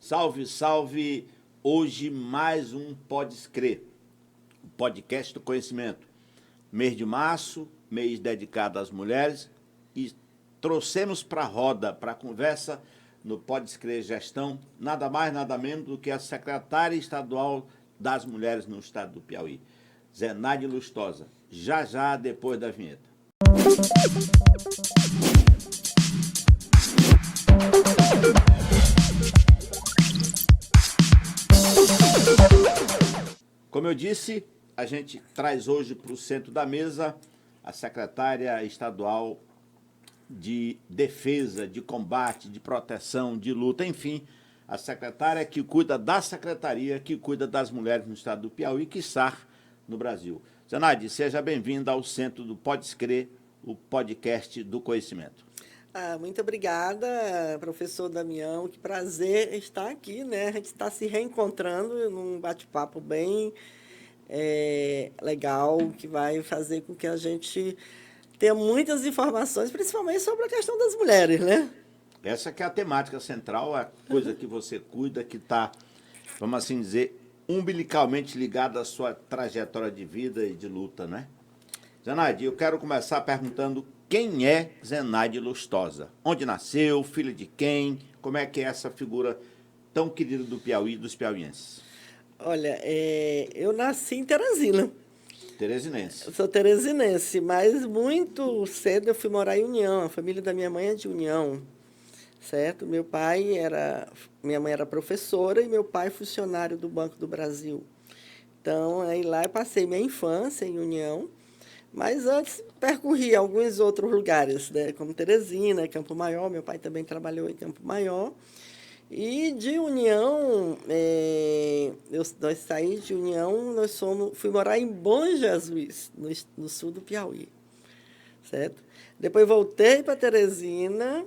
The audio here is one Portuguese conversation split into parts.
Salve, salve! Hoje mais um Pode Crer, o podcast do conhecimento. Mês de março, mês dedicado às mulheres, e trouxemos para a roda, para a conversa no Pode Crer Gestão, nada mais, nada menos do que a secretária estadual das mulheres no estado do Piauí, Zenaide Lustosa. Já, depois da vinheta. Como eu disse, a gente traz hoje para o centro da mesa a secretária estadual de defesa, de combate, de proteção, de luta, enfim, a secretária que cuida da secretaria, que cuida das mulheres no estado do Piauí, quiçá no Brasil. Zenaide, seja bem-vinda ao centro do Pode Crer, o podcast do conhecimento. Muito obrigada, professor Damião. Que prazer estar aqui, né? A gente está se reencontrando num bate-papo bem legal, que vai fazer com que a gente tenha muitas informações, principalmente sobre a questão das mulheres, né? Essa que é a temática central, a coisa que você cuida, que está, vamos assim dizer, umbilicalmente ligada à sua trajetória de vida e de luta, né? Zenaide, eu quero começar perguntando quem é Zenaide Lustosa? Onde nasceu, filha de quem? Como é que é essa figura tão querida do Piauí e dos piauienses? Olha, eu nasci em Teresina. Teresinense. Eu sou teresinense, mas muito cedo eu fui morar em União. A família da minha mãe é de União, certo? Minha mãe era professora e meu pai funcionário do Banco do Brasil. Então, aí lá eu passei minha infância em União. Mas antes percorri alguns outros lugares, né, como Teresina, Campo Maior. Meu pai também trabalhou em Campo Maior. E de União, nós saímos de União, fui morar em Bom Jesus, no sul do Piauí, certo? Depois voltei para Teresina,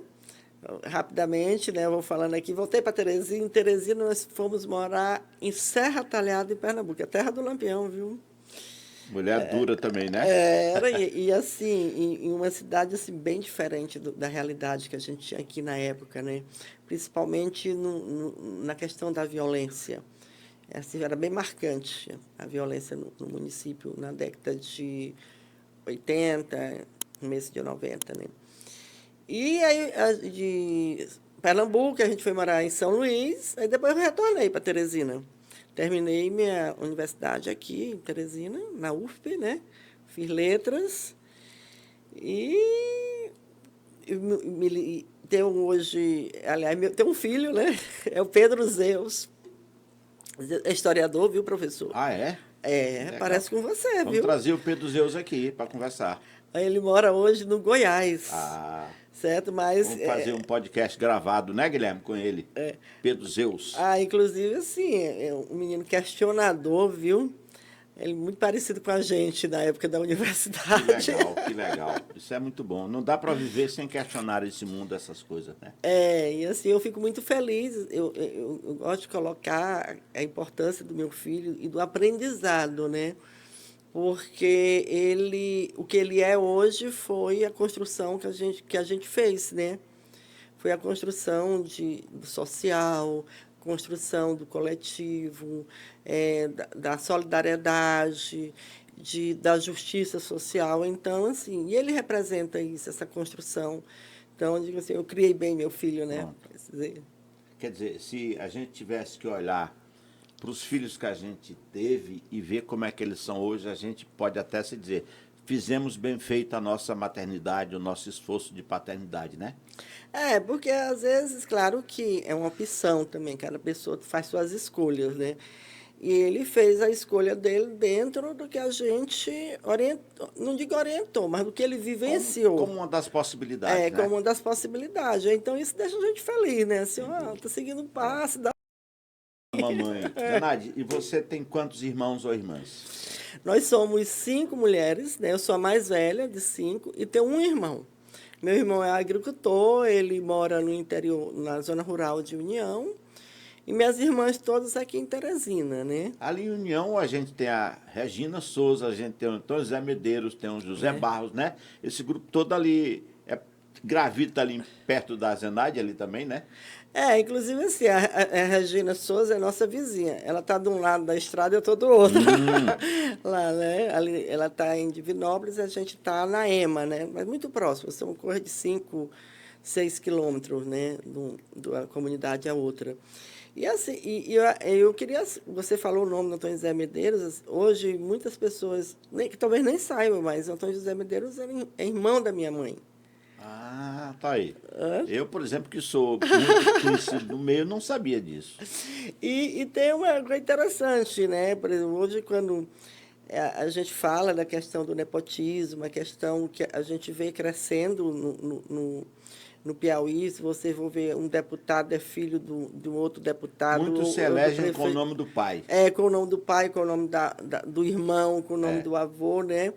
rapidamente, né, eu vou falando aqui, voltei para Teresina. Em Teresina nós fomos morar em Serra Talhada, em Pernambuco, a terra do Lampião, viu? Mulher dura também, né? Assim, em uma cidade assim, bem diferente da realidade que a gente tinha aqui na época, né? Principalmente na questão da violência. Assim, era bem marcante a violência no município na década de 80, começo de 90, né? E aí, de Pernambuco, a gente foi morar em São Luís, aí depois eu retornei para Teresina. Terminei minha universidade aqui em Teresina, na UFP, né? Fiz letras e tenho hoje, aliás, tenho um filho, né? É o Pedro Zeus, é historiador, viu, professor? Ah, é? Parece com você, Vamos viu? trazer o Pedro Zeus aqui para conversar. Ele mora hoje no Goiás. Certo, mas... Vamos fazer um podcast gravado, né, Guilherme, com ele? Pedro Zeus. Inclusive, assim, é um menino questionador, viu? Ele é muito parecido com a gente na época da universidade. Que legal. Isso é muito bom. Não dá para viver sem questionar esse mundo, essas coisas, né? E assim, eu fico muito feliz. Eu gosto de colocar a importância do meu filho e do aprendizado, né? Porque o que ele é hoje foi a construção que a gente fez, né? Foi a construção do social, construção do coletivo, da solidariedade, da justiça social. Então, assim, e ele representa isso, essa construção. Então, eu digo assim, eu criei bem meu filho, né? Quer dizer, se a gente tivesse que olhar para os filhos que a gente teve e ver como é que eles são hoje, a gente pode até se dizer, fizemos bem feito a nossa maternidade, o nosso esforço de paternidade, né? Porque às vezes, claro que é uma opção também, cada pessoa faz suas escolhas, né? E ele fez a escolha dele dentro do que a gente orientou, não digo orientou, mas do que ele vivenciou. Como uma das possibilidades, né? Como uma das possibilidades. Então, isso deixa a gente feliz, né? Assim, tá seguindo um passo, dá... Mamãe. Zenaide, e você tem quantos irmãos ou irmãs? Nós somos 5 mulheres, né? Eu sou a mais velha de 5 e tenho um irmão. Meu irmão é agricultor, ele mora no interior, na zona rural de União, e minhas irmãs todas aqui em Teresina, né? Ali em União a gente tem a Regina Souza, a gente tem o Antônio José Medeiros, tem o José Barros, né? Esse grupo todo ali gravita ali perto da Zenaide ali também, né? Inclusive assim, a Regina Souza é nossa vizinha. Ela está de um lado da estrada e eu estou do outro. Lá, né? Ali, ela está em Divinópolis e a gente está na EMA, né? Mas muito próximo, são coisa de 5, 6 quilômetros, né? Da comunidade à outra. E assim, eu queria. Você falou o nome do Antônio José Medeiros. Hoje, muitas pessoas, que talvez nem saibam, mas Antônio José Medeiros é irmão da minha mãe. Ah, tá aí. Hã? Eu, por exemplo, que sou muito conhecido no meio, não sabia disso. E tem uma coisa interessante, né? Por exemplo, hoje, quando a gente fala da questão do nepotismo, a questão que a gente vê crescendo no Piauí, se você for ver um deputado é filho do outro deputado, Muitos se ou do elegem com o prefeito. nome do pai. Com o nome do pai, com o nome do irmão, com o nome É. do avô, né?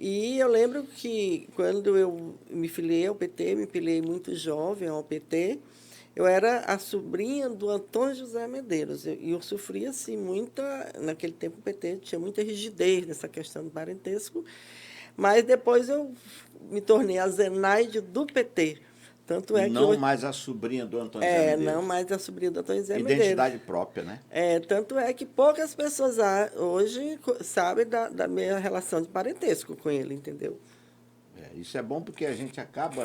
E eu lembro que quando eu me filiei ao PT, me filiei muito jovem ao PT, eu era a sobrinha do Antônio José Medeiros. E eu sofria, assim, naquele tempo o PT tinha muita rigidez nessa questão do parentesco, mas depois eu me tornei a Zenaide do PT. Tanto é que Não hoje, mais a sobrinha do Antônio Zé Medeiros. não mais a sobrinha do Antônio José Medeiros. Identidade própria, né? Tanto é que poucas pessoas hoje sabem da minha relação de parentesco com ele, entendeu? Isso é bom porque a gente acaba,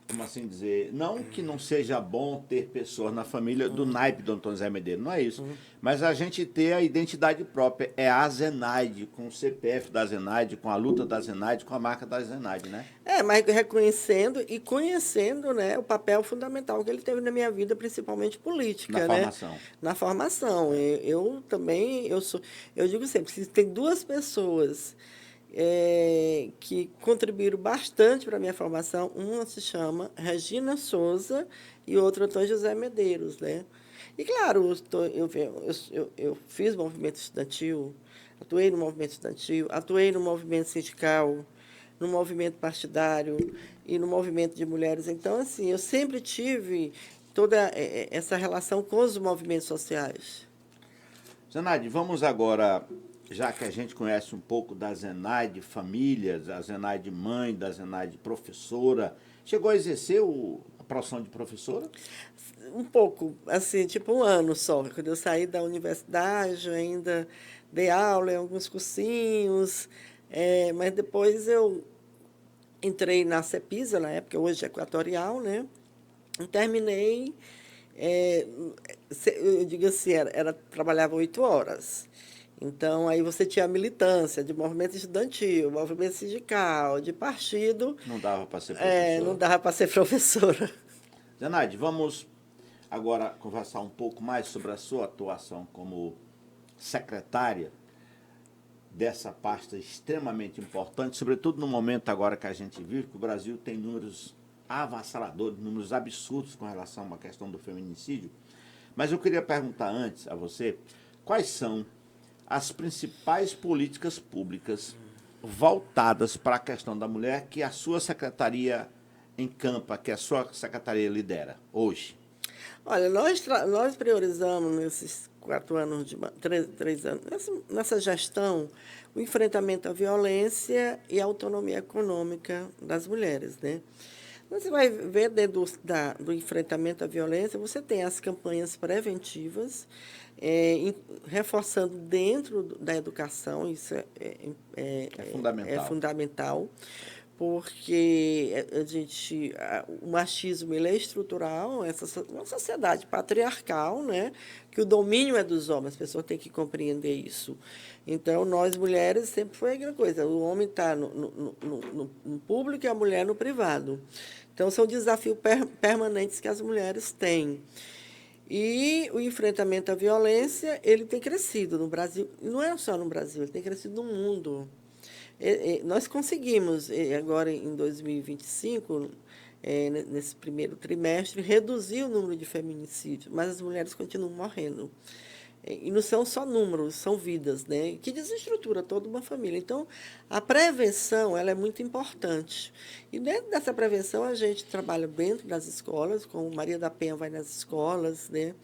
como assim dizer, não que não seja bom ter pessoas na família do naipe do Antônio Zé Medeiros, não é isso. Mas a gente ter a identidade própria, é a Zenaide, com o CPF da Zenaide, com a luta da Zenaide, com a marca da Zenaide, né? Mas reconhecendo e conhecendo, né, o papel fundamental que ele teve na minha vida, principalmente política, Na né? formação. Na formação. Eu também, eu digo sempre, se tem duas pessoas que contribuíram bastante para a minha formação, uma se chama Regina Souza e outra Antônio José Medeiros, né? E, claro, eu fiz movimento estudantil, atuei no movimento estudantil, atuei no movimento sindical, no movimento partidário e no movimento de mulheres. Então, assim, eu sempre tive toda essa relação com os movimentos sociais. Zenaide, vamos agora, já que a gente conhece um pouco da Zenaide família, da Zenaide mãe, da Zenaide professora, chegou a exercer a profissão de professora? Um pouco, assim, tipo um ano só. Quando eu saí da universidade, eu ainda dei aula em alguns cursinhos, mas depois eu entrei na CEPISA, na época, hoje é Equatorial, né? E terminei, eu digo assim, trabalhava 8 horas. Então, aí você tinha a militância de movimento estudantil, movimento sindical, de partido. Não dava para ser professora? Não dava para ser professora. Zenaide, vamos agora conversar um pouco mais sobre a sua atuação como secretária dessa pasta extremamente importante, sobretudo no momento agora que a gente vive, que o Brasil tem números avassaladores, números absurdos com relação à questão do feminicídio. Mas eu queria perguntar antes a você, quais são as principais políticas públicas voltadas para a questão da mulher que a sua secretaria encampa, que a sua secretaria lidera hoje? Olha, nós priorizamos nesses 4 anos, 3 anos, nessa gestão, o enfrentamento à violência e a autonomia econômica das mulheres, né? Você vai ver dentro do enfrentamento à violência, você tem as campanhas preventivas, reforçando dentro da educação, isso é fundamental. É fundamental, porque o machismo ele é estrutural, uma sociedade patriarcal, né? Que o domínio é dos homens, as pessoas têm que compreender isso. Então, nós mulheres sempre foi aquela coisa, o homem está no público e a mulher no privado. Então, são desafios permanentes que as mulheres têm. E o enfrentamento à violência, ele tem crescido no Brasil, não é só no Brasil, ele tem crescido no mundo. Nós conseguimos, agora em 2025, nesse primeiro trimestre, reduzir o número de feminicídios, mas as mulheres continuam morrendo. E não são só números, são vidas, né? Que desestrutura toda uma família. Então, a prevenção ela é muito importante. E dentro dessa prevenção, a gente trabalha dentro das escolas, como Maria da Penha vai nas escolas, né?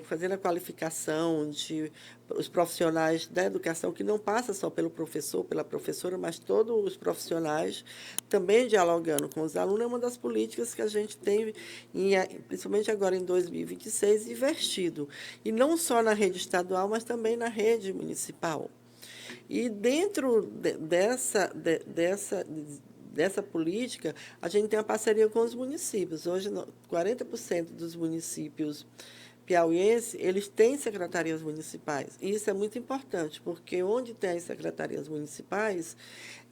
fazendo a qualificação de os profissionais da educação, que não passa só pelo professor, pela professora, mas todos os profissionais, também dialogando com os alunos, é uma das políticas que a gente tem, principalmente agora em 2026, investido. E não só na rede estadual, mas também na rede municipal. E dentro dessa política, a gente tem uma parceria com os municípios. Hoje, 40% dos municípios piauienses, eles têm secretarias municipais. E isso é muito importante, porque onde tem secretarias municipais,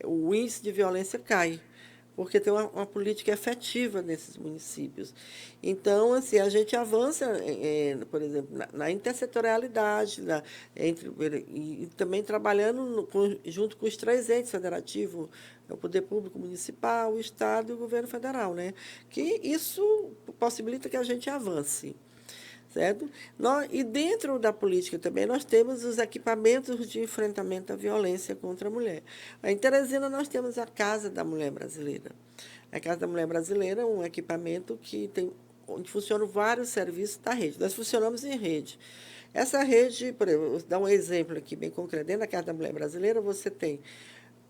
o índice de violência cai, porque tem uma política efetiva nesses municípios. Então, assim, a gente avança, por exemplo, na intersetorialidade, e também trabalhando junto com os 3 entes federativos, o Poder Público Municipal, o Estado e o Governo Federal, né? Que isso possibilita que a gente avance. Certo? E dentro da política também nós temos os equipamentos de enfrentamento à violência contra a mulher. Em Teresina nós temos a Casa da Mulher Brasileira. A Casa da Mulher Brasileira é um equipamento onde funcionam vários serviços da rede. Nós funcionamos em rede. Essa rede, por exemplo, vou dar um exemplo aqui bem concreto. Dentro da Casa da Mulher Brasileira você tem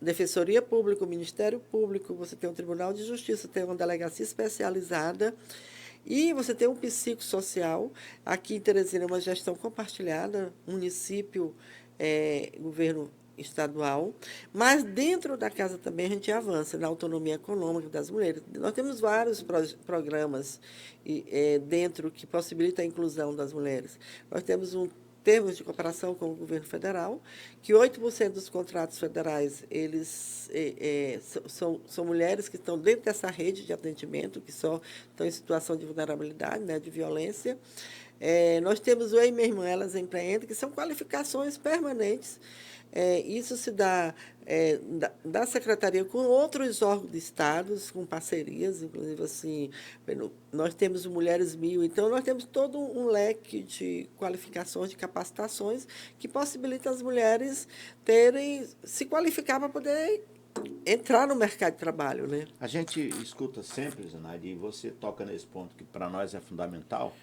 Defensoria Pública, o Ministério Público, você tem o Tribunal de Justiça, tem uma delegacia especializada. E você tem um psicossocial, aqui em Teresina é uma gestão compartilhada, município, governo estadual, mas dentro da casa também a gente avança na autonomia econômica das mulheres. Nós temos vários programas dentro que possibilitam a inclusão das mulheres. Nós temos termos de cooperação com o governo federal, que 8% dos contratos federais eles são mulheres que estão dentro dessa rede de atendimento, que só estão em situação de vulnerabilidade, né, de violência. Nós temos o Ei Minha Irmã, Elas Empreendem, que são qualificações permanentes. Isso se dá da Secretaria com outros órgãos de estados, com parcerias, inclusive assim, nós temos o Mulheres 1000, então nós temos todo um leque de qualificações, de capacitações, que possibilita as mulheres se qualificar para poder entrar no mercado de trabalho. Né? A gente escuta sempre, Zenaide, e você toca nesse ponto que para nós é fundamental.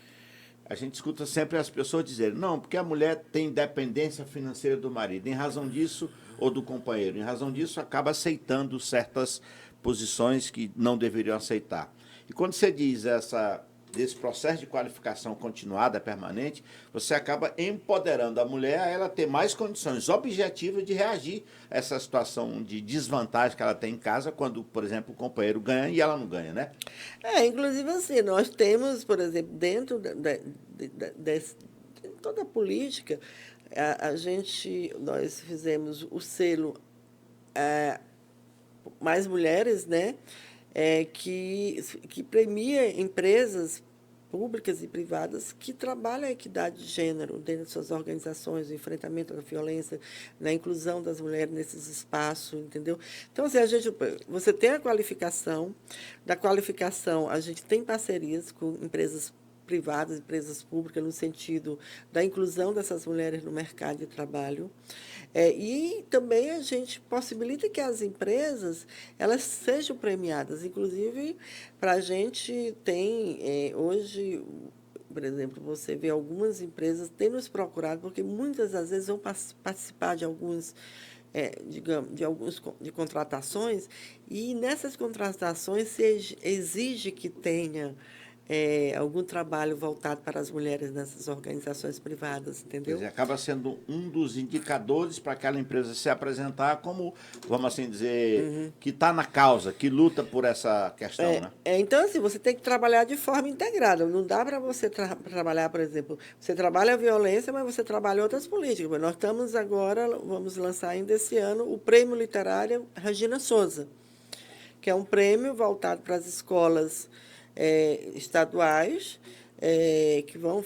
A gente escuta sempre as pessoas dizerem, não, porque a mulher tem dependência financeira do marido, em razão disso, ou do companheiro, em razão disso, acaba aceitando certas posições que não deveriam aceitar. E quando você diz desse processo de qualificação continuada, permanente, você acaba empoderando a mulher a ela ter mais condições objetivas de reagir a essa situação de desvantagem que ela tem em casa, quando, por exemplo, o companheiro ganha e ela não ganha, né? Inclusive assim, nós temos, por exemplo, dentro de toda a política, nós fizemos o selo Mais Mulheres, né? Que premia empresas públicas e privadas que trabalham a equidade de gênero dentro de suas organizações, o enfrentamento da violência, na inclusão das mulheres nesses espaços, entendeu? Então, assim, você tem a qualificação, da qualificação a gente tem parcerias com empresas privadas, empresas públicas, no sentido da inclusão dessas mulheres no mercado de trabalho. E também a gente possibilita que as empresas elas sejam premiadas. Inclusive, para a gente tem, hoje, por exemplo, você vê algumas empresas têm nos procurado, porque muitas das vezes vão participar de alguns de contratações, e nessas contratações se exige que tenha algum trabalho voltado para as mulheres nessas organizações privadas, entendeu? Quer dizer, acaba sendo um dos indicadores para aquela empresa se apresentar como, vamos assim dizer, que está na causa, que luta por essa questão, né? Então, assim, você tem que trabalhar de forma integrada. Não dá para você trabalhar, por exemplo, você trabalha a violência, mas você trabalha outras políticas. Nós estamos agora, vamos lançar ainda esse ano, o Prêmio Literário Regina Souza, que é um prêmio voltado para as escolas estaduais que vão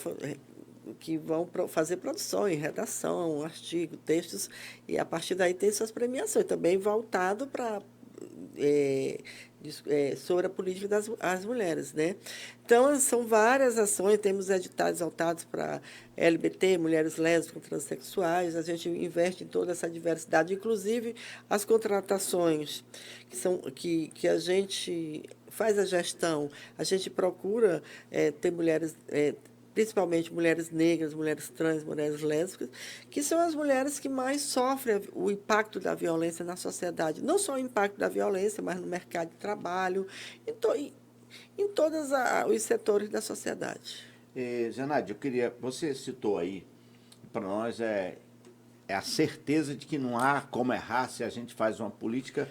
fazer produção em redação, artigo, textos, e a partir daí tem suas premiações, também voltado para sobre a política das mulheres. Né? Então, são várias ações, temos editais voltados para LGBT, mulheres lésbicas, transexuais, a gente investe em toda essa diversidade, inclusive as contratações que a gente faz a gestão, a gente procura ter mulheres principalmente mulheres negras, mulheres trans, mulheres lésbicas, que são as mulheres que mais sofrem o impacto da violência na sociedade. Não só o impacto da violência, mas no mercado de trabalho, em todos os setores da sociedade. Zenaide, você citou aí, para nós é a certeza de que não há como errar se a gente faz uma política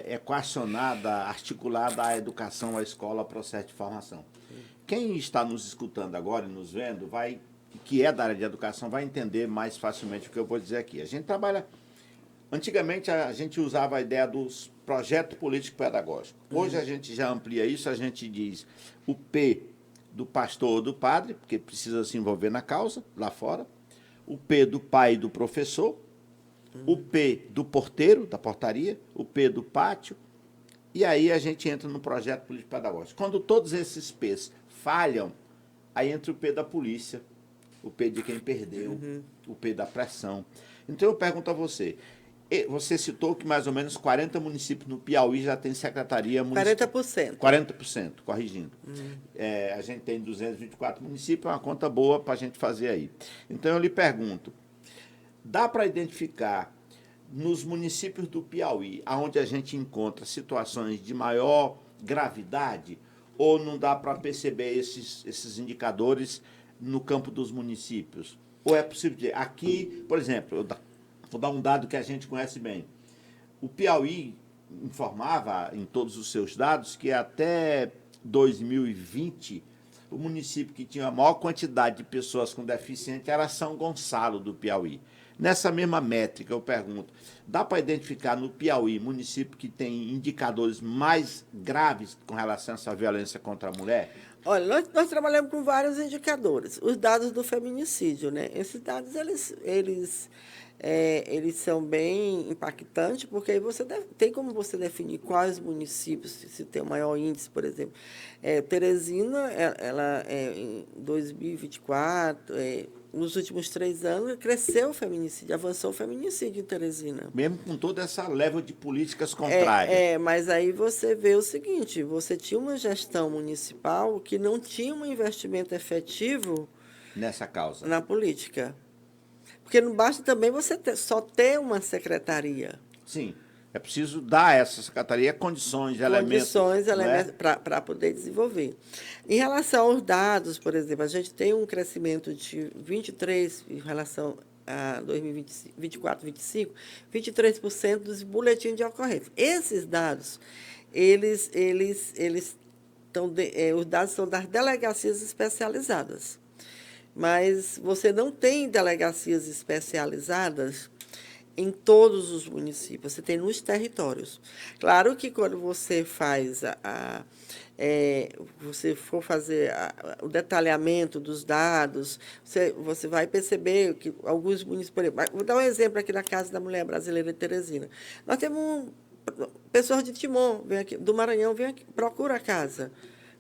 equacionada, articulada à educação, à escola, ao processo de formação. Quem está nos escutando agora e nos vendo, que é da área de educação, vai entender mais facilmente o que eu vou dizer aqui. A gente trabalha... Antigamente, a gente usava a ideia dos projetos político-pedagógicos. Hoje, a gente já amplia isso, a gente diz o P do pastor ou do padre, porque precisa se envolver na causa, lá fora. O P do pai e do professor. O P do porteiro, da portaria. O P do pátio. E aí a gente entra no projeto político-pedagógico. Quando todos esses P's falham, aí entra o P da polícia, o P de quem perdeu, o P da pressão. Então eu pergunto a você, você citou que mais ou menos 40 municípios no Piauí já tem secretaria municipal. 40%. 40%, corrigindo. A gente tem 224 municípios, é uma conta boa para a gente fazer aí. Então eu lhe pergunto, dá para identificar nos municípios do Piauí, onde a gente encontra situações de maior gravidade, ou não dá para perceber esses indicadores no campo dos municípios? Ou é possível dizer, aqui, por exemplo, vou dar um dado que a gente conhece bem. O Piauí informava em todos os seus dados que até 2020, o município que tinha a maior quantidade de pessoas com deficiência era São Gonçalo do Piauí. Nessa mesma métrica, eu pergunto, dá para identificar no Piauí município que tem indicadores mais graves com relação a essa violência contra a mulher? Olha, nós trabalhamos com vários indicadores. Os dados do feminicídio, né? Esses dados, eles são bem impactantes, porque aí tem como você definir quais municípios, se tem o maior índice, por exemplo. Teresina, em 2024, nos últimos 3 anos, cresceu o feminicídio, avançou o feminicídio em Teresina. Mesmo com toda essa leva de políticas contrárias. Mas aí você vê o seguinte, você tinha uma gestão municipal que não tinha um investimento efetivo nessa causa, na política. Porque não basta também você só ter uma secretaria. Sim, é preciso dar a essa secretaria condições, elementos para poder desenvolver. Em relação aos dados, por exemplo, a gente tem um crescimento de 23% em relação a 2024, 2025, 23% dos boletins de ocorrência. Esses dados, os dados são das delegacias especializadas. Mas você não tem delegacias especializadas em todos os municípios, você tem nos territórios. Claro que quando você faz você for fazer o detalhamento dos dados, você vai perceber que alguns municípios, por exemplo, vou dar um exemplo aqui da Casa da Mulher Brasileira de Teresina. Nós temos pessoas de Timon, vem aqui, do Maranhão, vem aqui, procura a casa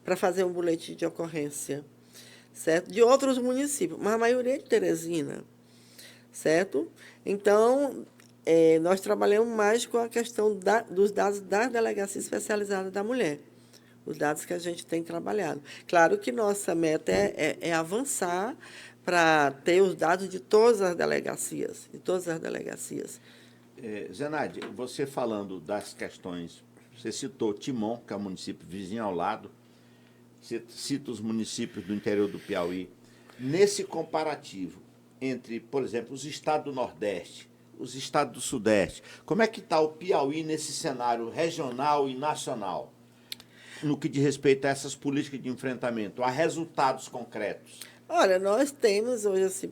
para fazer um boletim de ocorrência, certo? De outros municípios, mas a maioria é de Teresina, certo? Então, nós trabalhamos mais com a questão dos dados da Delegacia Especializada da Mulher, os dados que a gente tem trabalhado. Claro que nossa meta é avançar para ter os dados de todas as delegacias, Zenaide, você falando das questões, você citou Timon, que é um município vizinho ao lado, você cita os municípios do interior do Piauí. Nesse comparativo entre, por exemplo, os estados do Nordeste, os estados do Sudeste, como é que está o Piauí nesse cenário regional e nacional, no que diz respeito a essas políticas de enfrentamento, a resultados concretos? Olha, nós temos hoje, assim,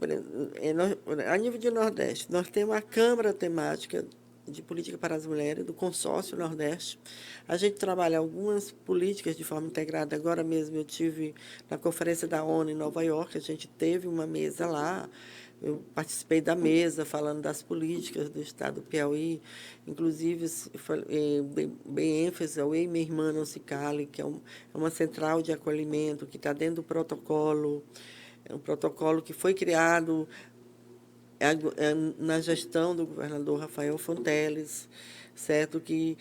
a nível de Nordeste, nós temos a Câmara Temática de Política para as Mulheres, do Consórcio Nordeste. A gente trabalha algumas políticas de forma integrada. Agora mesmo eu tive na Conferência da ONU em Nova York, a gente teve uma mesa lá, eu participei da mesa falando das políticas do Estado do Piauí, inclusive bem ênfase ao Ei Minha Irmã Não Se Cale, que é uma central de acolhimento que está dentro do protocolo, é um protocolo que foi criado na gestão do governador Rafael Fonteles, certo? Que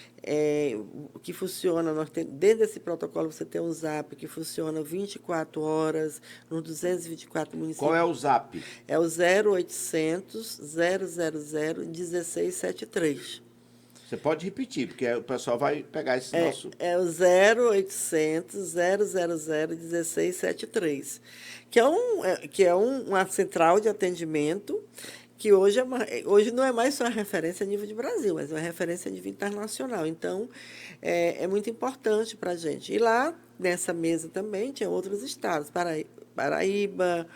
funciona, dentro desse protocolo você tem um Zap que funciona 24 horas, nos 224 municípios. Qual é o Zap? É o 0800 000 1673. Você pode repetir, porque o pessoal vai pegar esse nosso... É o 0800 000 1673, que é uma central de atendimento que hoje não é mais só uma referência a nível de Brasil, mas é uma referência a nível internacional. Então, é muito importante para a gente. E lá, nessa mesa também, tinha outros estados, Paraíba,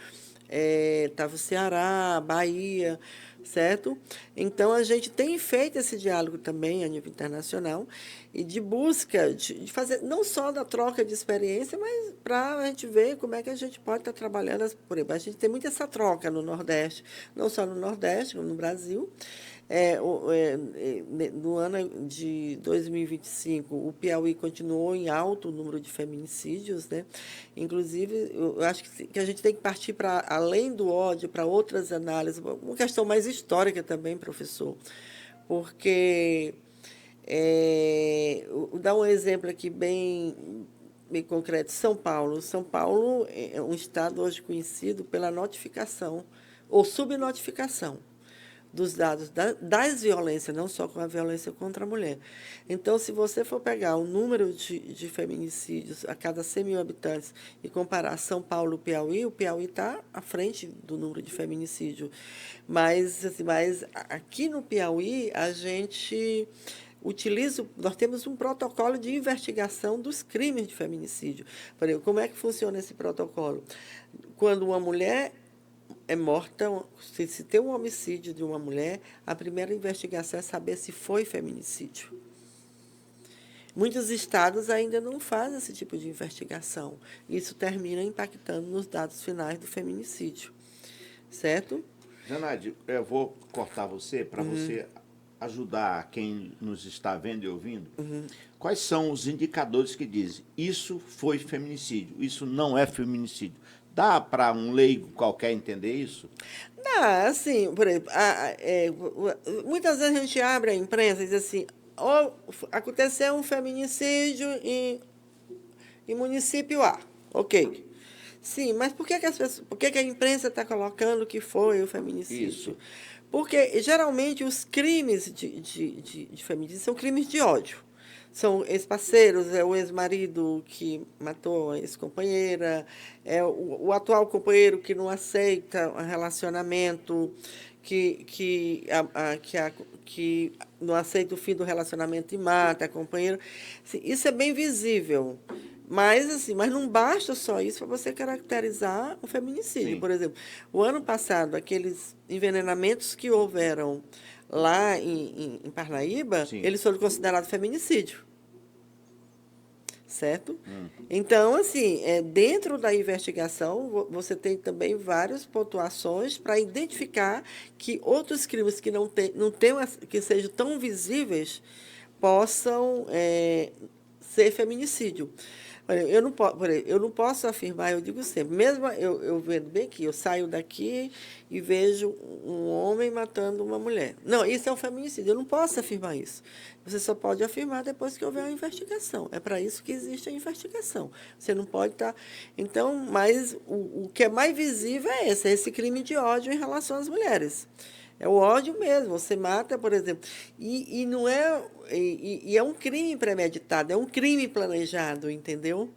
estava o Ceará, Bahia, certo? Então, a gente tem feito esse diálogo também a nível internacional e de busca de fazer, não só da troca de experiência, mas para a gente ver como é que a gente pode estar trabalhando. Por exemplo, a gente tem muito essa troca no Nordeste, não só no Nordeste, como no Brasil. No ano de 2025, o Piauí continuou em alto o número de feminicídios, né? Inclusive, eu acho que a gente tem que partir para além do ódio, para outras análises, uma questão mais histórica também, professor, porque vou dar um exemplo aqui bem concreto. São Paulo. São Paulo é um estado hoje conhecido pela notificação ou subnotificação dos dados das violências, não só com a violência contra a mulher. Então, se você for pegar o número de feminicídios a cada 100 mil habitantes e comparar São Paulo e o Piauí está à frente do número de feminicídio. Mas aqui no Piauí, a gente nós temos um protocolo de investigação dos crimes de feminicídio. Por exemplo, como é que funciona esse protocolo? Quando uma mulher é morta, se tem um homicídio de uma mulher, a primeira investigação é saber se foi feminicídio. Muitos estados ainda não fazem esse tipo de investigação. Isso termina impactando nos dados finais do feminicídio. Certo? Zenaide, eu vou cortar você para você ajudar quem nos está vendo e ouvindo. Quais são os indicadores que dizem isso foi feminicídio, isso não é feminicídio? Dá para um leigo qualquer entender isso? Dá, assim, por exemplo, muitas vezes a gente abre a imprensa e diz assim, aconteceu um feminicídio em município A. Ok. Sim, mas por que a imprensa está colocando que foi o feminicídio? Isso. Porque, geralmente, os crimes de feminicídio são crimes de ódio. São ex-parceiros, é o ex-marido que matou a ex-companheira, é o atual companheiro que não aceita o relacionamento, que não aceita o fim do relacionamento e mata a companheira. Assim, isso é bem visível. Mas não basta só isso para você caracterizar o feminicídio. Sim. Por exemplo, o ano passado, aqueles envenenamentos que houveram lá em Parnaíba, Sim. eles foram considerados feminicídio. Certo? Então, assim, dentro da investigação, você tem também várias pontuações para identificar que outros crimes que que sejam tão visíveis possam ser feminicídio. Eu não posso afirmar, eu digo sempre, mesmo eu vendo bem que eu saio daqui e vejo um homem matando uma mulher. Não, isso é um feminicídio, eu não posso afirmar isso. Você só pode afirmar depois que houver uma investigação. É para isso que existe a investigação. Você não pode estar... Então, mas o que é mais visível é esse crime de ódio em relação às mulheres. É o ódio mesmo. Você mata, por exemplo. E não é... E é um crime premeditado, é um crime planejado, entendeu?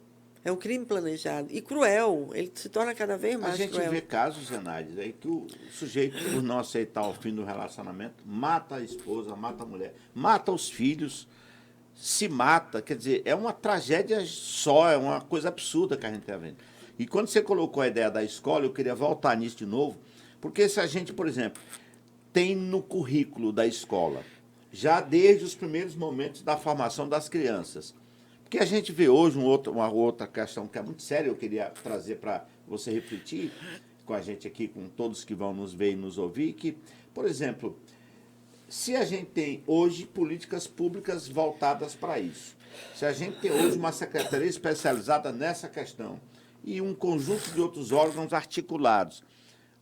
É um crime planejado e cruel. Ele se torna cada vez mais cruel. A gente vê casos, Zenaide, aí que o sujeito, por não aceitar o fim do relacionamento, mata a esposa, mata a mulher, mata os filhos, se mata. Quer dizer, é uma tragédia só, é uma coisa absurda que a gente está vendo. E quando você colocou a ideia da escola, eu queria voltar nisso de novo, porque se a gente, por exemplo, tem no currículo da escola, já desde os primeiros momentos da formação das crianças, porque a gente vê hoje uma outra questão que é muito séria, eu queria trazer para você refletir com a gente aqui, com todos que vão nos ver e nos ouvir, que, por exemplo, se a gente tem hoje políticas públicas voltadas para isso, se a gente tem hoje uma secretaria especializada nessa questão e um conjunto de outros órgãos articulados,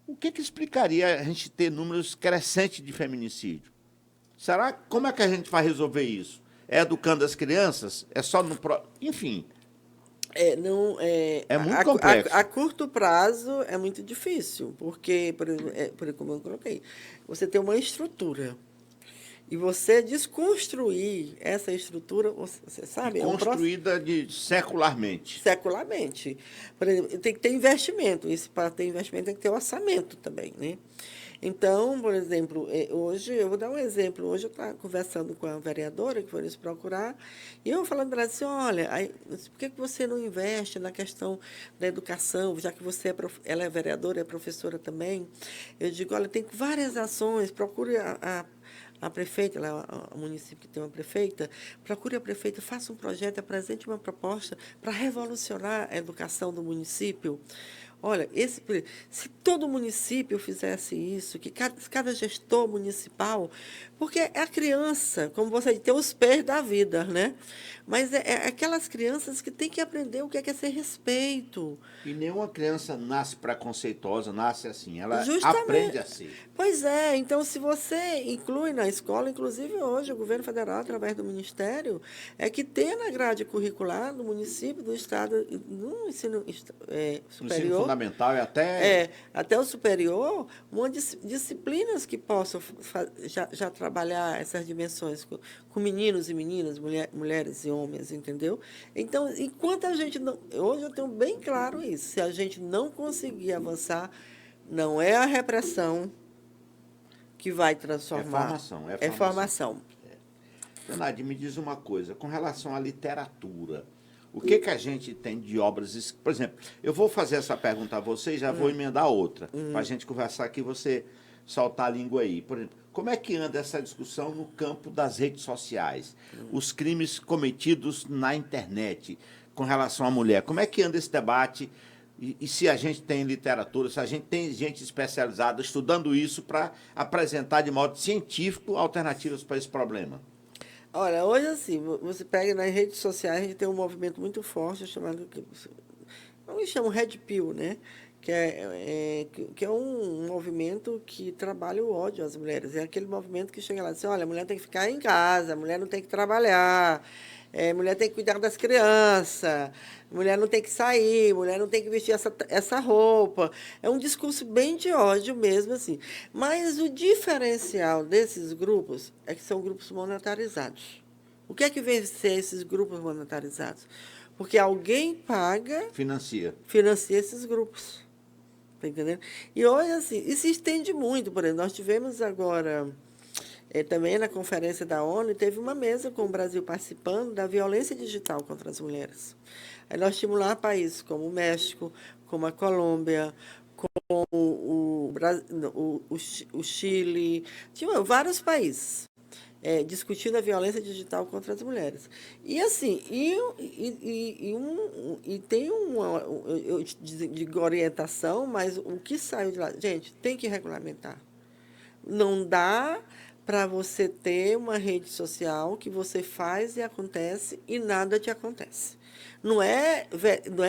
o que explicaria a gente ter números crescentes de feminicídio? Será? Como é que a gente vai resolver isso? É educando as crianças? É só no... Enfim, Não, é muito complexo. a curto prazo é muito difícil, porque, por exemplo, como eu coloquei, você tem uma estrutura. E você desconstruir essa estrutura, você sabe, é um processo Construída secularmente. secularmente. Por exemplo, tem que ter investimento. Isso, para ter investimento, tem que ter orçamento também, né? Então, por exemplo, hoje, eu vou dar um exemplo. Hoje eu estava conversando com a vereadora, que foi nos procurar, e eu falando para ela assim, olha, por que você não investe na questão da educação, já que você ela é vereadora, é professora também? Eu digo, olha, tem várias ações, procure a prefeita, o município que tem uma prefeita, procure a prefeita, faça um projeto, apresente uma proposta para revolucionar a educação do município. Olha, se todo município fizesse isso, que cada gestor municipal, porque é a criança, como você disse, tem os pés da vida, né? Mas é aquelas crianças que têm que aprender o que é ser respeito. E nenhuma criança nasce preconceituosa, nasce assim. Ela aprende Justamente. assim. Pois é, então se você inclui na escola, inclusive hoje o governo federal, através do Ministério, é que tem na grade curricular do município, do estado, no ensino No ensino superior, fundamental e até... até o superior, disciplinas que possam já trabalhar essas dimensões com meninos e meninas, mulheres e homens, entendeu? Então, enquanto a gente não... Hoje eu tenho bem claro isso. Se a gente não conseguir avançar, não é a repressão que vai transformar. É formação. É formação. Renade, me diz uma coisa, com relação à literatura, o que a gente tem de obras... Por exemplo, eu vou fazer essa pergunta a você e já vou emendar outra, para a gente conversar aqui e você soltar a língua aí. Por exemplo, como é que anda essa discussão no campo das redes sociais? Os crimes cometidos na internet com relação à mulher. Como é que anda esse debate? E se a gente tem literatura, se a gente tem gente especializada estudando isso para apresentar de modo científico alternativas para esse problema? Olha, hoje assim, você pega nas redes sociais, a gente tem um movimento muito forte chamado, eles chamam Red Pill, né? Que é um movimento que trabalha o ódio às mulheres. É aquele movimento que chega lá e diz, olha, a mulher tem que ficar em casa, a mulher não tem que trabalhar, a mulher tem que cuidar das crianças, a mulher não tem que sair, a mulher não tem que vestir essa roupa. É um discurso bem de ódio mesmo, assim. Mas o diferencial desses grupos é que são grupos monetarizados. O que é que vem ser esses grupos monetarizados? Porque alguém paga... Financia esses grupos. Está entendendo? E hoje, assim, isso se estende muito. Por exemplo, nós tivemos agora, também na conferência da ONU, teve uma mesa com o Brasil participando da violência digital contra as mulheres. Aí nós tínhamos lá países como o México, como a Colômbia, como o Chile, tinha vários países. Discutindo a violência digital contra as mulheres. E assim, tem eu digo orientação, mas o que saiu de lá? Gente, tem que regulamentar. Não dá para você ter uma rede social que você faz e acontece e nada te acontece. Não é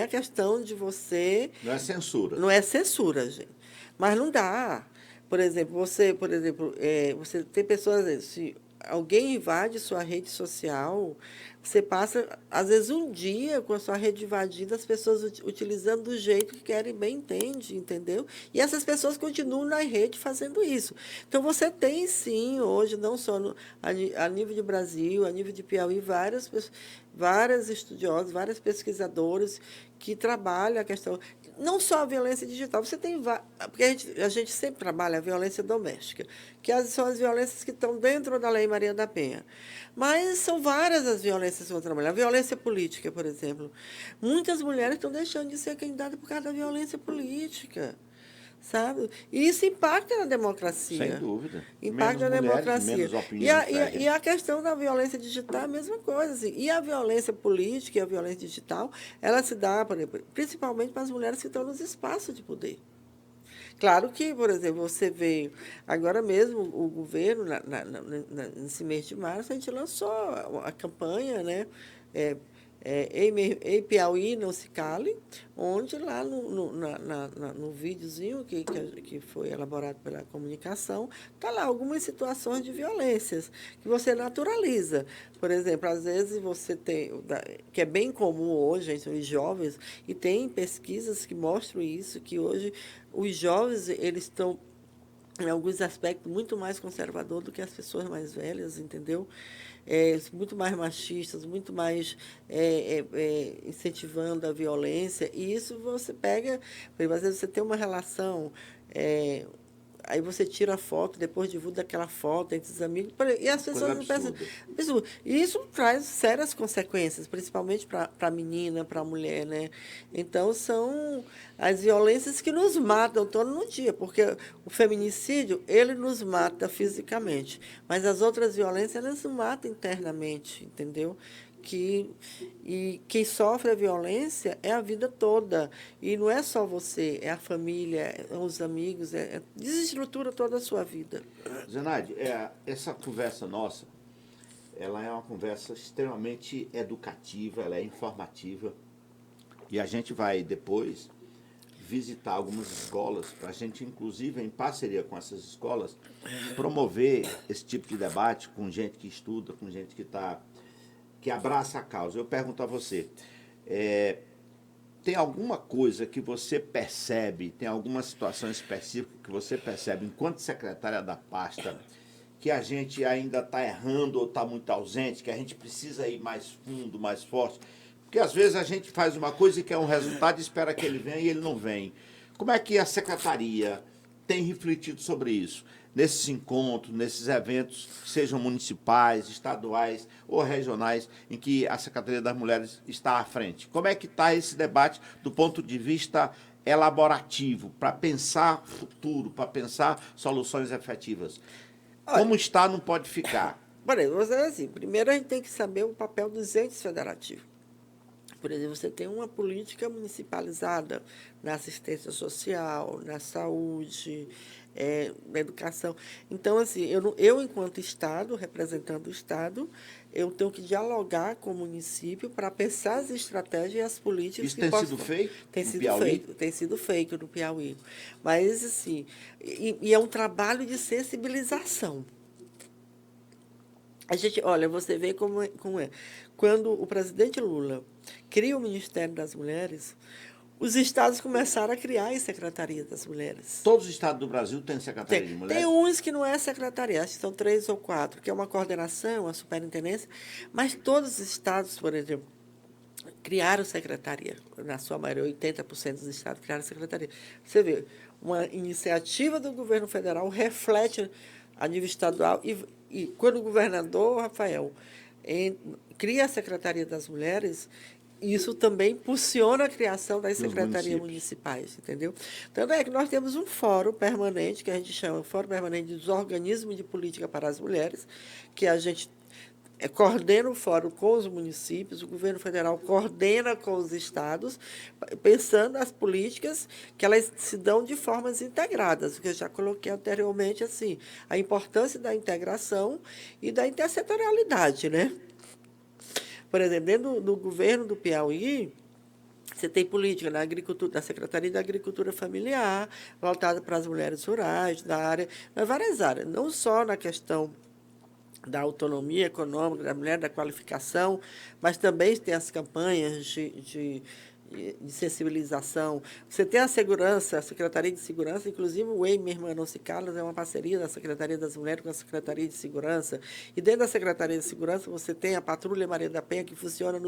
questão de você... Não é censura. Não é censura, gente. Mas não dá. Por exemplo, você tem pessoas... Se alguém invade sua rede social, você passa, às vezes, um dia com a sua rede invadida, as pessoas utilizando do jeito que querem, bem entendeu? E essas pessoas continuam na rede fazendo isso. Então, você tem, sim, hoje, não só a nível de Brasil, a nível de Piauí, várias estudiosas, várias pesquisadoras que trabalham a questão... Não só a violência digital, você tem... Porque a gente sempre trabalha a violência doméstica, que são as violências que estão dentro da Lei Maria da Penha. Mas são várias as violências que vão trabalhar. A violência política, por exemplo. Muitas mulheres estão deixando de ser candidatas por causa da violência política. Sabe? E isso impacta na democracia. Sem dúvida. Impacta na democracia. Menos opiniões. E a questão da violência digital é a mesma coisa. Assim. E a violência política e a violência digital, ela se dá, por exemplo, principalmente para as mulheres que estão nos espaços de poder. Claro que, por exemplo, você vê, agora mesmo o governo, nesse mês de março, a gente lançou a campanha, né? Ei Piauí, não se cale, onde lá no videozinho que foi elaborado pela comunicação, está lá algumas situações de violências que você naturaliza. Por exemplo, às vezes você tem, que é bem comum hoje entre os jovens, e tem pesquisas que mostram isso, que hoje os jovens eles estão em alguns aspectos muito mais conservador do que as pessoas mais velhas, entendeu? Muito mais machistas, muito mais incentivando a violência. E isso você pega, por exemplo, às vezes você tem uma relação, aí você tira a foto, depois divulga aquela foto entre os amigos, e as pessoas não pensam. E isso traz sérias consequências, principalmente para a menina, para a mulher, né? Então, são as violências que nos matam todo no dia, porque o feminicídio, ele nos mata fisicamente, mas as outras violências, elas nos matam internamente, entendeu? E quem sofre a violência é a vida toda. E não é só você, é a família, é os amigos, desestrutura toda a sua vida. Zenaide, essa conversa nossa, ela é uma conversa extremamente educativa, ela é informativa. E a gente vai depois visitar algumas escolas, para a gente, inclusive, em parceria com essas escolas, promover esse tipo de debate com gente que estuda, com gente que abraça a causa. Eu pergunto a você, tem alguma coisa que você percebe, tem alguma situação específica que você percebe, enquanto secretária da pasta, que a gente ainda está errando ou está muito ausente, que a gente precisa ir mais fundo, mais forte? Porque às vezes a gente faz uma coisa e quer um resultado e espera que ele venha e ele não vem. Como é que a secretaria tem refletido sobre isso? Nesses encontros, nesses eventos, sejam municipais, estaduais ou regionais, em que a Secretaria das Mulheres está à frente. Como é que está esse debate do ponto de vista elaborativo, para pensar futuro, para pensar soluções efetivas? Como está, não pode ficar. Por exemplo, assim, primeiro a gente tem que saber o papel dos entes federativos. Por exemplo, você tem uma política municipalizada na assistência social, na saúde, na educação. Então, assim, eu, enquanto Estado, representando o Estado, eu tenho que dialogar com o município para pensar as estratégias e as políticas que possam... Isso tem sido feito? Tem sido feito no Piauí. Mas, assim, e é um trabalho de sensibilização. A gente, olha, você vê como é. Quando o presidente Lula cria o Ministério das Mulheres, os estados começaram a criar as secretarias das mulheres. Todos os estados do Brasil têm secretaria de mulheres? Tem uns que não é secretaria, acho que são 3 ou 4, que é uma coordenação, uma superintendência, mas todos os estados, por exemplo, criaram secretaria. Na sua maioria, 80% dos estados criaram secretaria. Você vê, uma iniciativa do governo federal reflete a nível estadual e quando o governador, Rafael, cria a Secretaria das Mulheres, isso também impulsiona a criação das secretarias municipais, entendeu? Tanto é que nós temos um fórum permanente, que a gente chama Fórum Permanente dos Organismos de Política para as Mulheres, que a gente coordena o fórum com os municípios, o governo federal coordena com os estados, pensando nas políticas que elas se dão de formas integradas, que eu já coloquei anteriormente, assim, a importância da integração e da intersetorialidade, né? Por exemplo, dentro do governo do Piauí, você tem política na agricultura, da Secretaria da Agricultura Familiar, voltada para as mulheres rurais, da área, em várias áreas, não só na questão da autonomia econômica da mulher, da qualificação, mas também tem as campanhas de sensibilização. Você tem a segurança, a Secretaria de Segurança, inclusive o Ei Minha Irmã Não Se Cala é uma parceria da Secretaria das Mulheres com a Secretaria de Segurança. E dentro da Secretaria de Segurança você tem a Patrulha Maria da Penha, que funciona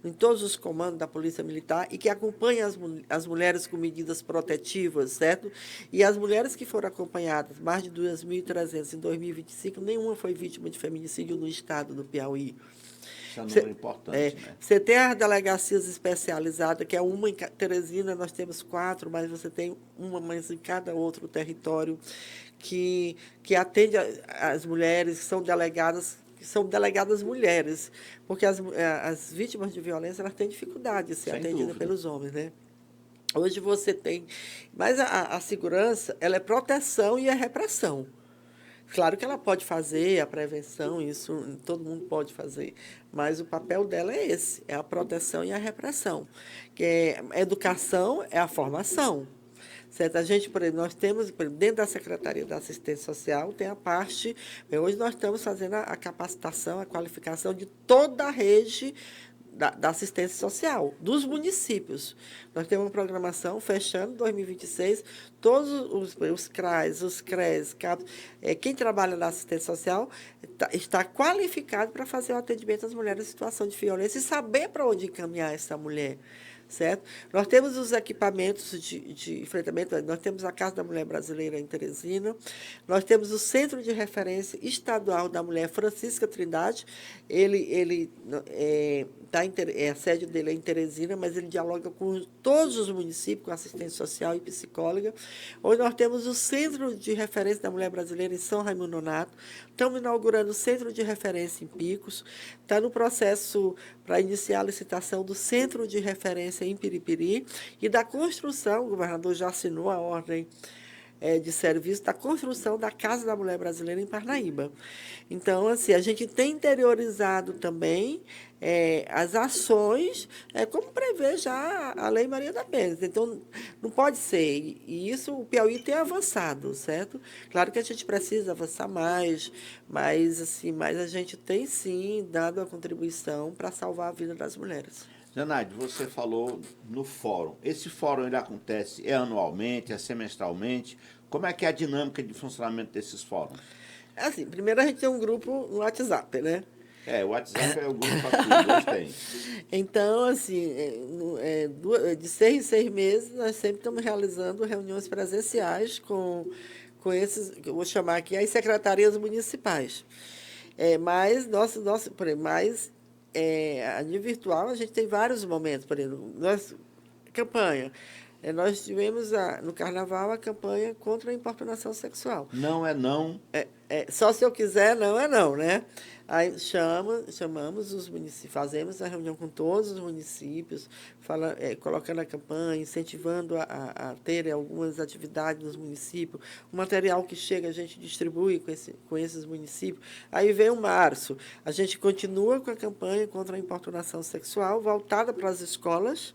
em todos os comandos da Polícia Militar e que acompanha as mulheres com medidas protetivas, certo? E as mulheres que foram acompanhadas, mais de 2.300 em 2025, nenhuma foi vítima de feminicídio no estado do Piauí. Isso é um número importante, né? Você tem as delegacias especializadas, que é uma em Teresina, nós temos 4, mas você tem uma mais em cada outro território, que atende as mulheres, que são delegadas mulheres, porque as vítimas de violência elas têm dificuldade de ser atendidas pelos homens, né? Hoje você tem... Mas a segurança, ela é proteção e é repressão. Claro que ela pode fazer a prevenção, isso todo mundo pode fazer, mas o papel dela é esse, é a proteção e a repressão. Que é, a educação é a formação. Certo? A gente, por exemplo, nós temos, por exemplo, dentro da Secretaria da Assistência Social, tem a parte. Hoje nós estamos fazendo a capacitação, a qualificação de toda a rede da assistência social, dos municípios. Nós temos uma programação fechando 2026, todos os CRAs, os CREs, quem trabalha na assistência social está qualificado para fazer o atendimento às mulheres em situação de violência e saber para onde encaminhar essa mulher. Certo? Nós temos os equipamentos de enfrentamento, nós temos a Casa da Mulher Brasileira em Teresina, nós temos o Centro de Referência Estadual da Mulher Francisca Trindade, ele a sede dele é em Teresina, mas ele dialoga com todos os municípios, com assistência social e psicóloga. Hoje nós temos o Centro de Referência da Mulher Brasileira em São Raimundo Nonato, estamos inaugurando o Centro de Referência em Picos, está no processo para iniciar a licitação do Centro de Referência em Piripiri e da construção, o governador já assinou a ordem de serviço da construção da Casa da Mulher Brasileira em Parnaíba. Então, assim, a gente tem interiorizado também as ações, como prevê já a Lei Maria da Penha. Então, não pode ser. E isso o Piauí tem avançado, certo? Claro que a gente precisa avançar mais, mas a gente tem, sim, dado a contribuição para salvar a vida das mulheres. Zenaide, você falou no fórum. Esse fórum ele acontece anualmente, semestralmente? Como é que é a dinâmica de funcionamento desses fóruns? Assim, primeiro a gente tem um grupo no WhatsApp, né? O WhatsApp é o grupo para tudo, gostei. Então, assim, de 6 em 6 meses, nós sempre estamos realizando reuniões presenciais com esses, que eu vou chamar aqui, as secretarias municipais. Por exemplo, a nível virtual, a gente tem vários momentos, por exemplo, campanha. Nós tivemos no Carnaval a campanha contra a importunação sexual. Não é não. Só se eu quiser, não é não, né? Aí chamamos os municípios, fazemos a reunião com todos os municípios, colocando a campanha, incentivando a terem algumas atividades nos municípios. O material que chega a gente distribui com esses municípios. Aí vem o março. A gente continua com a campanha contra a importunação sexual, voltada para as escolas,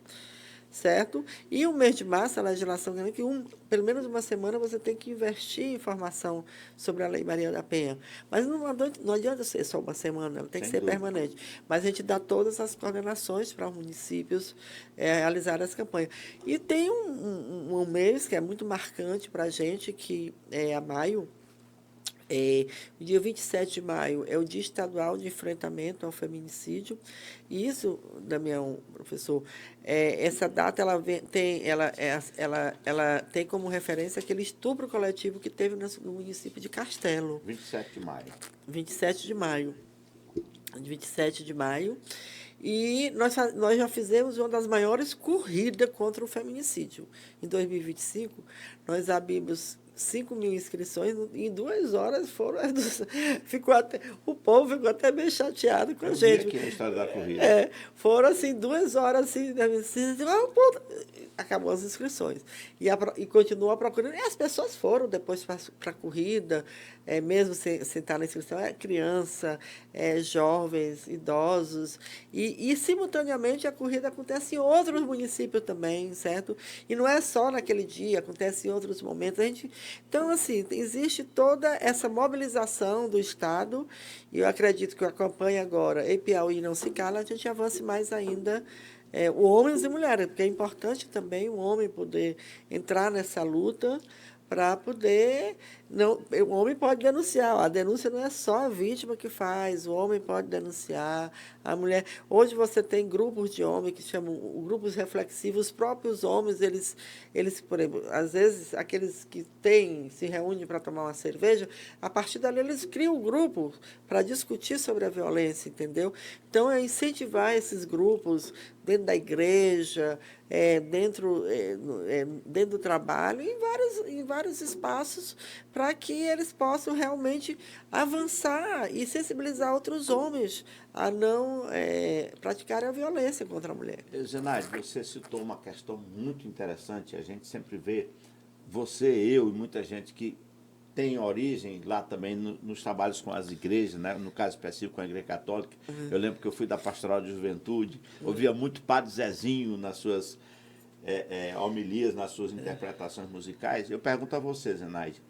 certo? E o mês de março, a legislação garante que pelo menos uma semana você tem que investir em informação sobre a Lei Maria da Penha. Mas não adianta ser só uma semana, ela tem que ser permanente. Mas a gente dá todas as coordenações para os municípios realizar as campanhas. E tem um mês que é muito marcante para a gente, que é a maio. O dia 27 de maio é o Dia Estadual de Enfrentamento ao Feminicídio. E isso, Damião, professor, essa data ela tem como referência aquele estupro coletivo que teve no município de Castelo. 27 de maio. 27 de maio. 27 de maio. E nós já fizemos uma das maiores corridas contra o feminicídio. Em 2025, nós abrimos 5.000 inscrições, em 2 horas o povo ficou até meio chateado com a gente. Aqui a história da corrida. Foram assim, 2 horas assim, acabou as inscrições. E continuou a procura. E as pessoas foram depois para a corrida, mesmo sem estar na inscrição, criança, jovens, idosos. E, simultaneamente, a corrida acontece em outros municípios também, certo? E não é só naquele dia, acontece em outros momentos. Então, assim, existe toda essa mobilização do Estado, e eu acredito que a campanha agora, E Piauí não se cala, a gente avance mais ainda, homens e mulheres, porque é importante também o homem poder entrar nessa luta para poder... o homem pode denunciar, a denúncia não é só a vítima que faz, o homem pode denunciar, a mulher... Hoje você tem grupos de homens que chamam grupos reflexivos, os próprios homens, eles, por exemplo, às vezes, aqueles que se reúnem para tomar uma cerveja, a partir dali eles criam um grupo para discutir sobre a violência, entendeu? Então, é incentivar esses grupos dentro da igreja, dentro do trabalho, em vários espaços, para que eles possam realmente avançar e sensibilizar outros homens a não praticarem a violência contra a mulher. Zenaide, você citou uma questão muito interessante. A gente sempre vê, você, eu e muita gente que tem origem lá também nos trabalhos com as igrejas, né? No caso específico com a Igreja Católica. Eu lembro que eu fui da Pastoral de Juventude, ouvia muito Padre Zezinho nas suas homilias, nas suas interpretações musicais. Eu pergunto a você, Zenaide,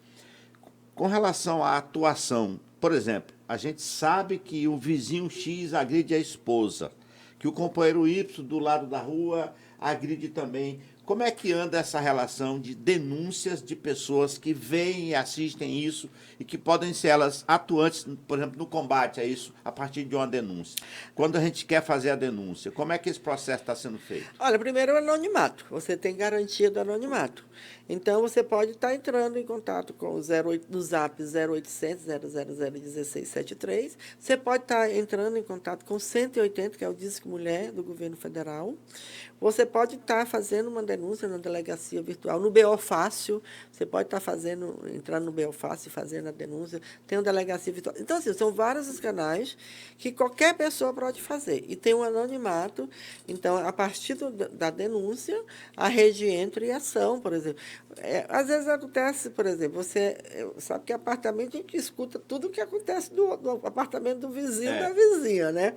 com relação à atuação, por exemplo, a gente sabe que o vizinho X agride a esposa, que o companheiro Y do lado da rua agride também. Como é que anda essa relação de denúncias de pessoas que veem e assistem isso e que podem ser elas atuantes, por exemplo, no combate a isso, a partir de uma denúncia? Quando a gente quer fazer a denúncia, como é que esse processo está sendo feito? Olha, primeiro o anonimato. Você tem garantia do anonimato. Então, você pode estar entrando em contato com o 08, no Zap 0800 000 1673. Você pode estar entrando em contato com o 180, que é o Disque Mulher do Governo Federal. Você pode estar fazendo uma denúncia na delegacia virtual, no BO Fácil. Você pode estar entrando no BO Fácil e fazendo a denúncia. Tem uma delegacia virtual. Então, assim, são vários os canais que qualquer pessoa pode fazer. E tem um anonimato. Então, a partir da denúncia, a rede entra em ação, por exemplo. Às vezes acontece, por exemplo, você sabe que apartamento a gente escuta tudo o que acontece do apartamento do vizinho da vizinha, né?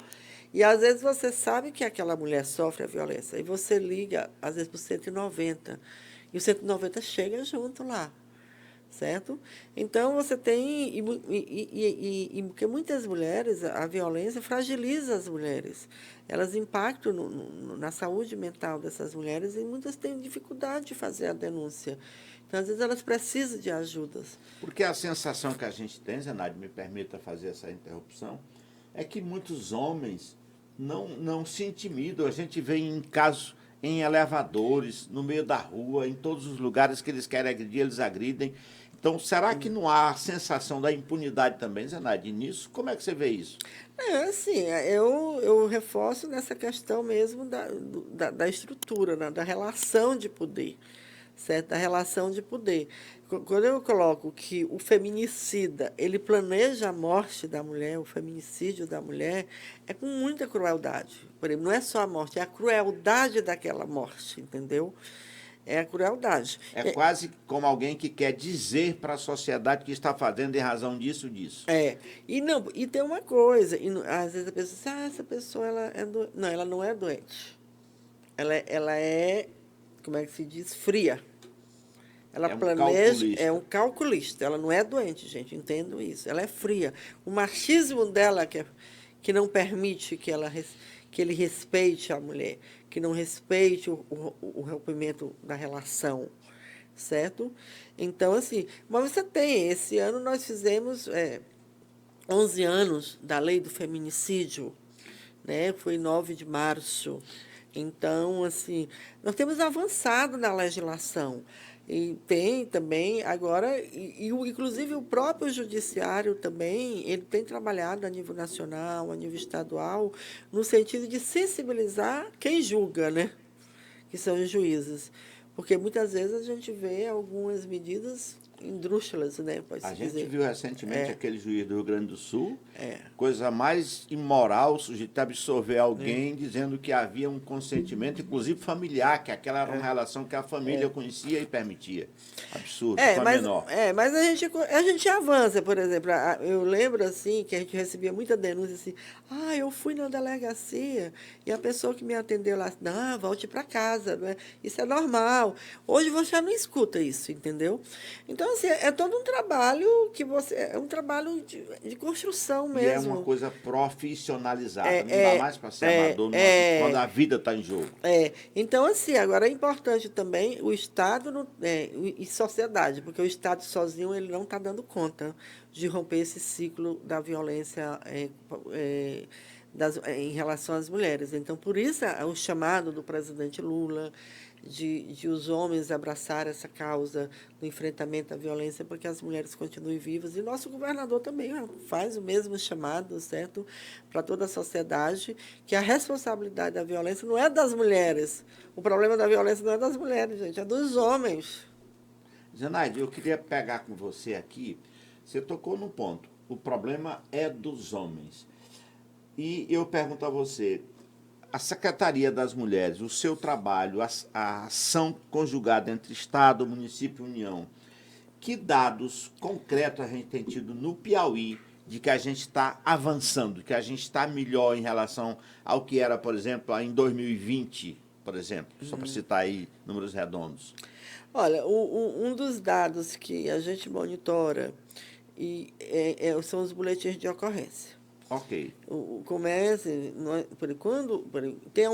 E às vezes você sabe que aquela mulher sofre a violência e você liga, às vezes, para o 190, e o 190 chega junto lá, certo? Então, você tem... Porque muitas mulheres, a violência fragiliza as mulheres. Elas impactam na saúde mental dessas mulheres e muitas têm dificuldade de fazer a denúncia. Então, às vezes, elas precisam de ajudas. Porque a sensação que a gente tem, Zenaide, me permita fazer essa interrupção, é que muitos homens não se intimidam. A gente vê em casos em elevadores, no meio da rua, em todos os lugares que eles querem agredir, eles agridem. Então, será que não há a sensação da impunidade também, Zenaide, nisso? Como é que você vê isso? Assim, eu reforço nessa questão mesmo da estrutura, né, da relação de poder, certo? Da relação de poder. Quando eu coloco que o feminicida, ele planeja a morte da mulher, o feminicídio da mulher, é com muita crueldade. Por exemplo, não é só a morte, é a crueldade daquela morte, entendeu? É a crueldade. É quase como alguém que quer dizer para a sociedade que está fazendo em razão disso. E tem uma coisa, às vezes a pessoa diz, essa pessoa ela é doente. Não, ela não é doente. Ela é, como é que se diz, fria. Ela planeja, é um calculista. Ela não é doente, gente, entendo isso. Ela é fria. O machismo dela que não permite que ele respeite a mulher, que não respeite o rompimento da relação, certo? Então, assim, mas você tem, esse ano nós fizemos 11 anos da lei do feminicídio, né? Foi 9 de março. Então, assim, nós temos avançado na legislação. E tem também agora, inclusive o próprio judiciário também, ele tem trabalhado a nível nacional, a nível estadual, no sentido de sensibilizar quem julga, né? Que são os juízes. Porque muitas vezes a gente vê algumas medidas esdrúxulas, né? A gente viu recentemente aquele juiz do Rio Grande do Sul, coisa mais imoral, o sujeito absolver alguém dizendo que havia um consentimento, inclusive familiar, que aquela era uma relação que a família conhecia e permitia. Absurdo, menor. Mas a gente avança, por exemplo. Eu lembro assim que a gente recebia muita denúncia assim, eu fui na delegacia e a pessoa que me atendeu lá, não, volte para casa, né? Isso é normal. Hoje você não escuta isso, entendeu? Então, assim, é todo um trabalho é um trabalho de construção mesmo. E é uma coisa profissionalizada, não dá mais para ser amador quando a vida está em jogo. Então, assim, agora é importante também o Estado e sociedade, porque o Estado sozinho ele não está dando conta de romper esse ciclo da violência em relação às mulheres. Então, por isso, o chamado do presidente Lula de os homens abraçarem essa causa do enfrentamento à violência para que as mulheres continuem vivas. E nosso governador também faz o mesmo chamado, certo? Para toda a sociedade, que a responsabilidade da violência não é das mulheres. O problema da violência não é das mulheres, gente, é dos homens. Zenaide, eu queria pegar com você aqui, você tocou num ponto, o problema é dos homens. E eu pergunto a você, a Secretaria das Mulheres, o seu trabalho, a ação conjugada entre Estado, município e União, que dados concretos a gente tem tido no Piauí de que a gente está avançando, que a gente está melhor em relação ao que era, por exemplo, em 2020, por exemplo, só para citar aí números redondos? Olha, um dos dados que a gente monitora são os boletins de ocorrência. Ok. O comércio, tem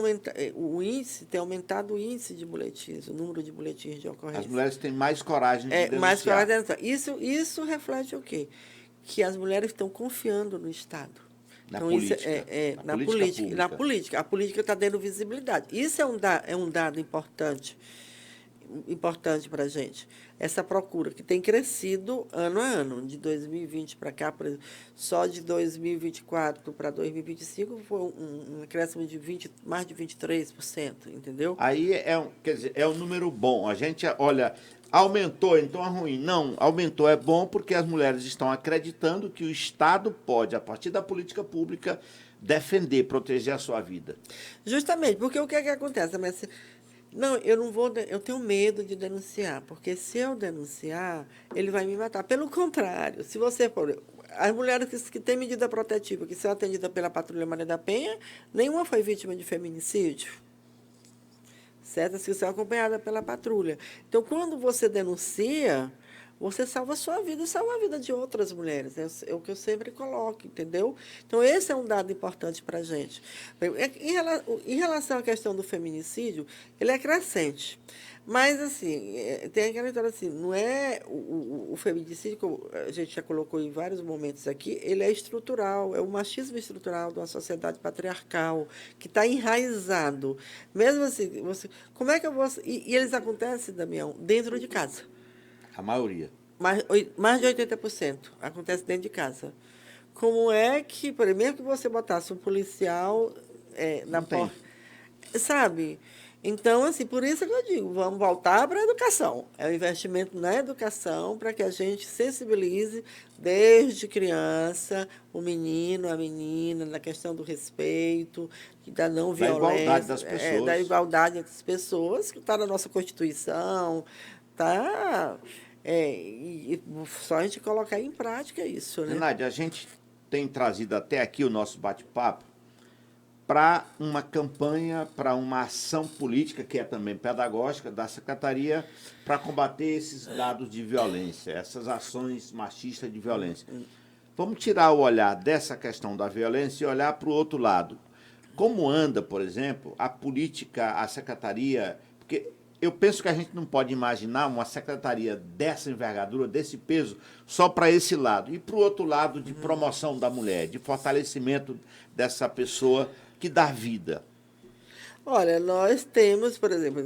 aumentado o índice de boletins, o número de boletins de ocorrência. As mulheres têm mais coragem de denunciar. Mais coragem de denunciar. Isso reflete o quê? Que as mulheres estão confiando no Estado. Na então, política. Isso Na política pública. Na política. A política está dando visibilidade. Isso é um dado importante para a gente. Essa procura, que tem crescido ano a ano, de 2020 para cá, por exemplo, só de 2024 para 2025 foi um acréscimo de mais de 23%, entendeu? Aí quer dizer, é um número bom. A gente olha, aumentou, então é ruim. Não, aumentou, é bom porque as mulheres estão acreditando que o Estado pode, a partir da política pública, defender, proteger a sua vida. Justamente, porque o que é que acontece? Não, eu não vou, eu tenho medo de denunciar, porque se eu denunciar, ele vai me matar. Pelo contrário, se você for, as mulheres que têm medida protetiva, que são atendidas pela Patrulha Maria da Penha, nenhuma foi vítima de feminicídio, certo? As que são acompanhadas pela patrulha. Então, quando você denuncia, você salva a sua vida e salva a vida de outras mulheres. É o que eu sempre coloco, entendeu? Então, esse é um dado importante para a gente. Em relação à questão do feminicídio, ele é crescente. Mas, assim, tem aquela história assim, não é o feminicídio, como a gente já colocou em vários momentos aqui, ele é estrutural, é o machismo estrutural de uma sociedade patriarcal, que está enraizado. Mesmo assim, como é que eu vou... E eles acontecem, Damião, dentro de casa. A maioria. Mais de 80% acontece dentro de casa. Como é que, por exemplo, que você botasse um policial na porta? Sabe? Então, assim, por isso que eu digo, vamos voltar para a educação. É o investimento na educação para que a gente sensibilize desde criança o menino, a menina, na questão do respeito, da não violência. Da igualdade das pessoas. Da igualdade entre as pessoas, que está na nossa Constituição, está... e só a gente colocar em prática isso, né? Nádia, a gente tem trazido até aqui o nosso bate-papo para uma campanha, para uma ação política, que é também pedagógica, da Secretaria, para combater esses dados de violência, essas ações machistas de violência. Vamos tirar o olhar dessa questão da violência e olhar para o outro lado. Como anda, por exemplo, a política, a Secretaria... Porque eu penso que a gente não pode imaginar uma secretaria dessa envergadura, desse peso, só para esse lado. E para o outro lado, de promoção da mulher, de fortalecimento dessa pessoa que dá vida. Olha, nós temos, por exemplo,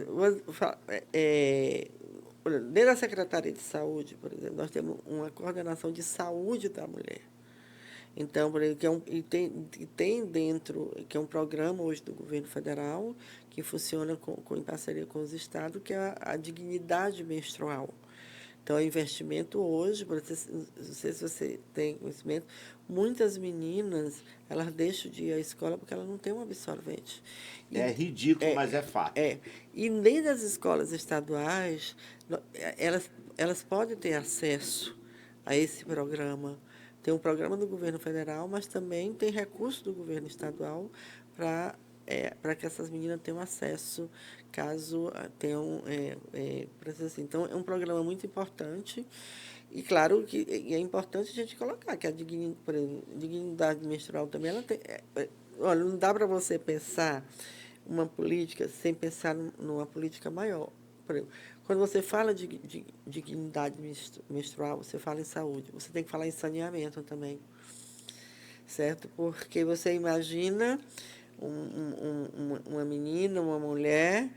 dentro da Secretaria de Saúde, por exemplo, nós temos uma coordenação de saúde da mulher. Então, por exemplo, tem dentro, que é um programa hoje do governo federal, que funciona em parceria com os estados, que é a dignidade menstrual. Então, o investimento hoje, não sei se você tem conhecimento, muitas meninas, elas deixam de ir à escola porque elas não têm um absorvente. É ridículo, mas é fato. E nem das escolas estaduais, elas podem ter acesso a esse programa. Tem um programa do governo federal, mas também tem recurso do governo estadual para que essas meninas tenham acesso, caso tenham... assim. Então, é um programa muito importante. E, claro, que é importante a gente colocar que a dignidade menstrual também, ela tem... olha, não dá para você pensar uma política sem pensar numa política maior. Por exemplo, quando você fala de dignidade menstrual, você fala em saúde, você tem que falar em saneamento também, certo? Porque você imagina uma menina, uma mulher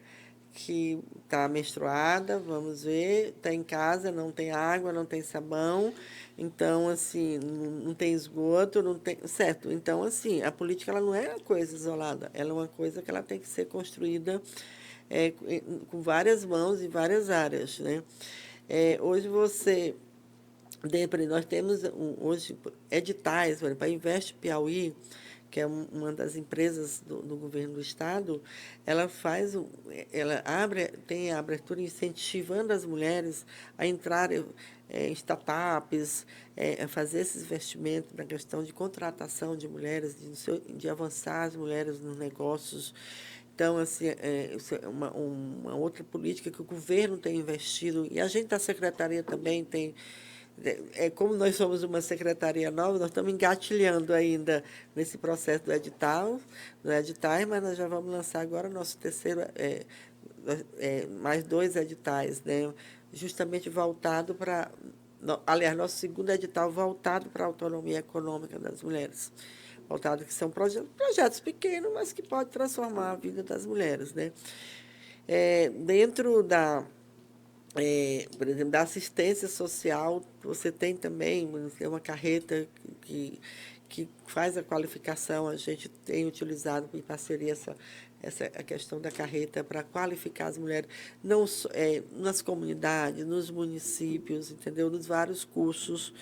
que está menstruada, vamos ver, está em casa, não tem água, não tem sabão, então, assim, não tem esgoto, não tem... Certo? Então, assim, a política ela não é uma coisa isolada, ela é uma coisa que ela tem que ser construída com várias mãos e várias áreas, né? Hoje nós temos hoje editais, por exemplo, a Investe Piauí, que é uma das empresas do governo do estado, tem a abertura incentivando as mulheres a entrarem, startups, fazer esses investimentos na questão de contratação de mulheres, de avançar as mulheres nos negócios. Então, assim, isso é uma outra política que o governo tem investido, e a gente da secretaria também tem. Como nós somos uma secretaria nova, nós estamos engatilhando ainda nesse processo do edital, mas nós já vamos lançar agora nosso terceiro, mais 2 editais, né, justamente voltado para. Aliás, nosso segundo edital voltado para a autonomia econômica das mulheres. Voltado que são projetos pequenos, mas que podem transformar a vida das mulheres. Né? Dentro por exemplo, da assistência social, você tem também uma carreta que faz a qualificação. A gente tem utilizado em parceria a questão da carreta para qualificar as mulheres não nas comunidades, nos municípios, entendeu? Nos vários cursos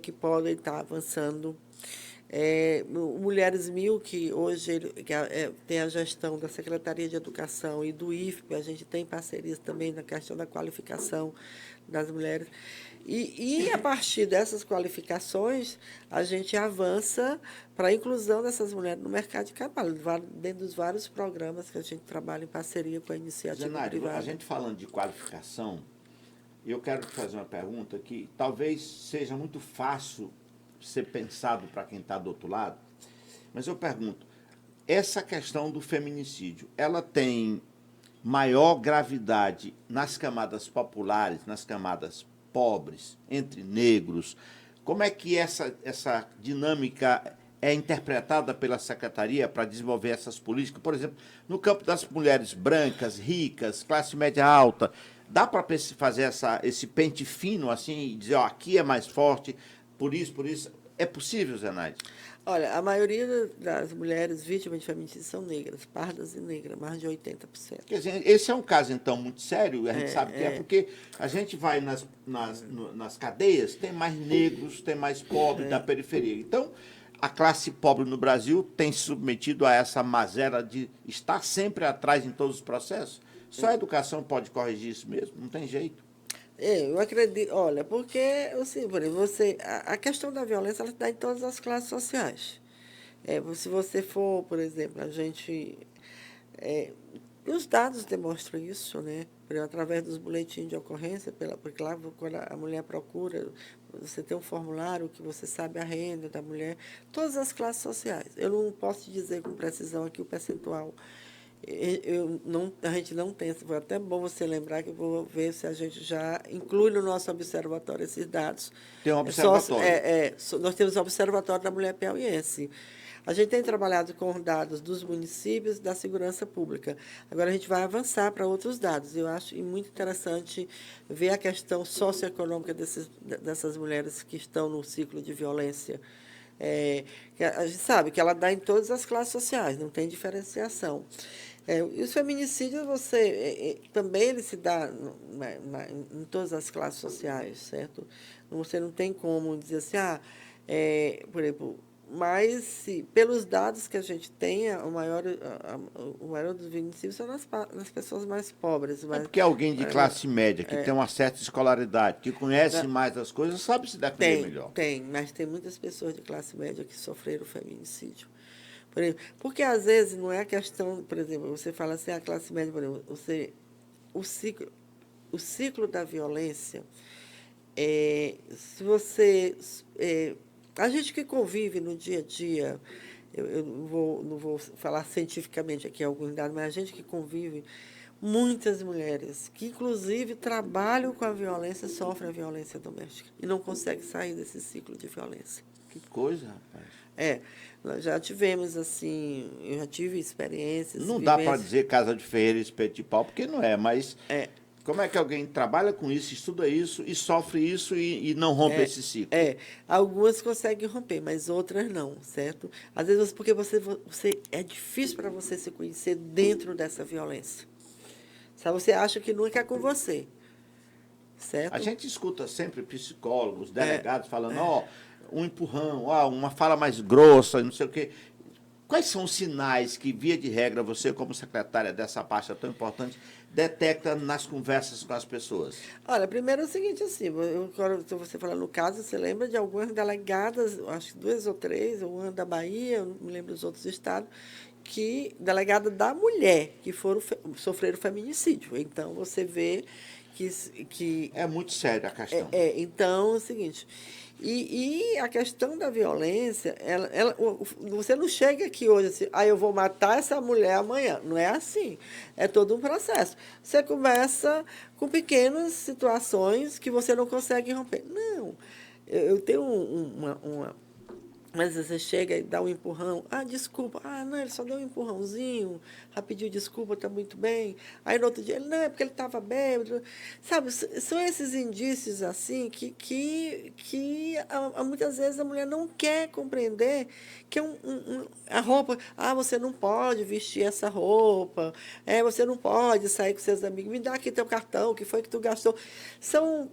que podem estar avançando. Mulheres 1000, que hoje tem a gestão da Secretaria de Educação e do IFP, a gente tem parcerias também na questão da qualificação das mulheres. E a partir dessas qualificações, a gente avança para a inclusão dessas mulheres no mercado de trabalho, dentro dos vários programas que a gente trabalha em parceria com a iniciativa Zenaide, privada. a gente falando de qualificação, eu quero te fazer uma pergunta que talvez seja muito fácil ser pensado para quem está do outro lado, mas eu pergunto, essa questão do feminicídio, ela tem maior gravidade nas camadas populares, nas camadas pobres, entre negros? Como é que essa dinâmica é interpretada pela Secretaria para desenvolver essas políticas? Por exemplo, no campo das mulheres brancas, ricas, classe média alta, dá para fazer esse pente fino assim e dizer, ó, aqui é mais forte, por isso? É possível, Zenaide? Olha, a maioria das mulheres vítimas de feminicídio são negras, pardas e negras, mais de 80%. Quer dizer, esse é um caso, então, muito sério, a gente sabe que é porque a gente vai nas cadeias, tem mais negros, tem mais pobres da periferia. Então, a classe pobre no Brasil tem se submetido a essa mazela de estar sempre atrás em todos os processos. Só a educação pode corrigir isso mesmo, não tem jeito. Eu acredito, olha, porque assim, por exemplo, a questão da violência ela está em todas as classes sociais. Se você for, por exemplo, os dados demonstram isso, né? Através dos boletins de ocorrência, porque lá quando a mulher procura, você tem um formulário que você sabe a renda da mulher, todas as classes sociais. Eu não posso te dizer com precisão aqui o percentual. A gente não tem, foi até bom você lembrar que eu vou ver se a gente já inclui no nosso observatório esses dados. Tem um observatório. Nós temos o observatório da mulher piauiense. A gente tem trabalhado com dados dos municípios da segurança pública. Agora a gente vai avançar para outros dados. Eu acho muito interessante ver a questão socioeconômica dessas mulheres que estão no ciclo de violência. A gente sabe que ela dá em todas as classes sociais, não tem diferenciação. E o feminicídio, também ele se dá em todas as classes sociais, certo? Você não tem como dizer assim, por exemplo, mas pelos dados que a gente tem, o maior dos feminicídios são nas pessoas mais pobres. É porque alguém de classe média, que tem uma certa escolaridade, que conhece mais as coisas, sabe se defender melhor. Mas tem muitas pessoas de classe média que sofreram feminicídio. Por exemplo, porque às vezes não é a questão, por exemplo, você fala assim, a classe média, por exemplo, o ciclo da violência, se você... a gente que convive no dia a dia, eu não vou falar cientificamente aqui alguns dados, mas a gente que convive, muitas mulheres que, inclusive, trabalham com a violência, sofrem a violência doméstica e não conseguem sair desse ciclo de violência. Que coisa, rapaz. Nós já tivemos, assim, eu já tive experiências. Não dá para dizer casa de ferreira e espeto de pau, porque não é, mas como é que alguém trabalha com isso, estuda isso e sofre isso e não rompe esse ciclo? Algumas conseguem romper, mas outras não, certo? Às vezes porque é difícil para você se conhecer dentro dessa violência. Sabe, você acha que nunca é com você, certo? A gente escuta sempre psicólogos, delegados falando, um empurrão, uma fala mais grossa, não sei o quê. Quais são os sinais que, via de regra, você, como secretária dessa pasta tão importante, detecta nas conversas com as pessoas? Olha, primeiro é o seguinte, assim, quando você fala no caso, você lembra de algumas delegadas, acho que 2 ou 3, uma da Bahia, eu não me lembro dos outros estados, delegada da mulher, que sofreram feminicídio. Então, você vê que É muito séria a questão. então, é o seguinte, e a questão da violência, você não chega aqui hoje assim, eu vou matar essa mulher amanhã. Não é assim. É todo um processo. Você começa com pequenas situações que você não consegue romper. Não. Eu tenho uma mas você chega e dá um empurrão. Desculpa. Não, ele só deu um empurrãozinho. Rapidinho, desculpa, está muito bem. Aí no outro dia, ele, não, é porque ele estava bêbado. Sabe, são esses indícios assim que muitas vezes a mulher não quer compreender que é a roupa. Você não pode vestir essa roupa. Você não pode sair com seus amigos. Me dá aqui teu cartão, o que foi que tu gastou? São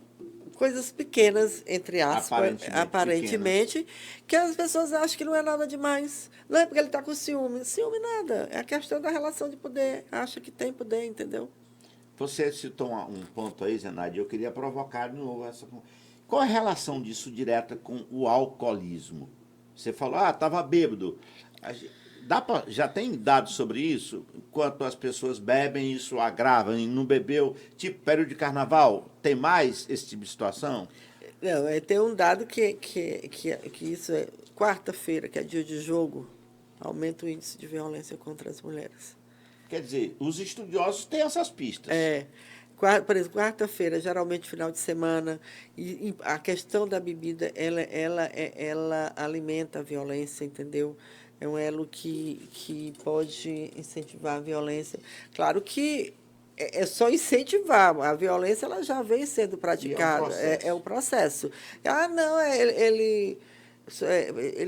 coisas pequenas, entre aspas, aparentemente, que as pessoas acham que não é nada demais. Não é porque ele está com ciúme. Ciúme nada. É a questão da relação de poder. Acha que tem poder, entendeu? Você citou um ponto aí, Zenaide, eu queria provocar de novo essa. Qual a relação disso direta com o alcoolismo? Você falou, estava bêbado. Já tem dados sobre isso? Enquanto as pessoas bebem, isso agrava, não bebeu. Tipo, período de carnaval, tem mais esse tipo de situação? Não, tem um dado que isso é quarta-feira, que é dia de jogo, aumenta o índice de violência contra as mulheres. Quer dizer, os estudiosos têm essas pistas. Por exemplo, quarta-feira, geralmente final de semana, e a questão da bebida, ela alimenta a violência, entendeu? É um elo que pode incentivar a violência. Claro que é só incentivar, a violência ela já vem sendo praticada, é um processo. Não, ele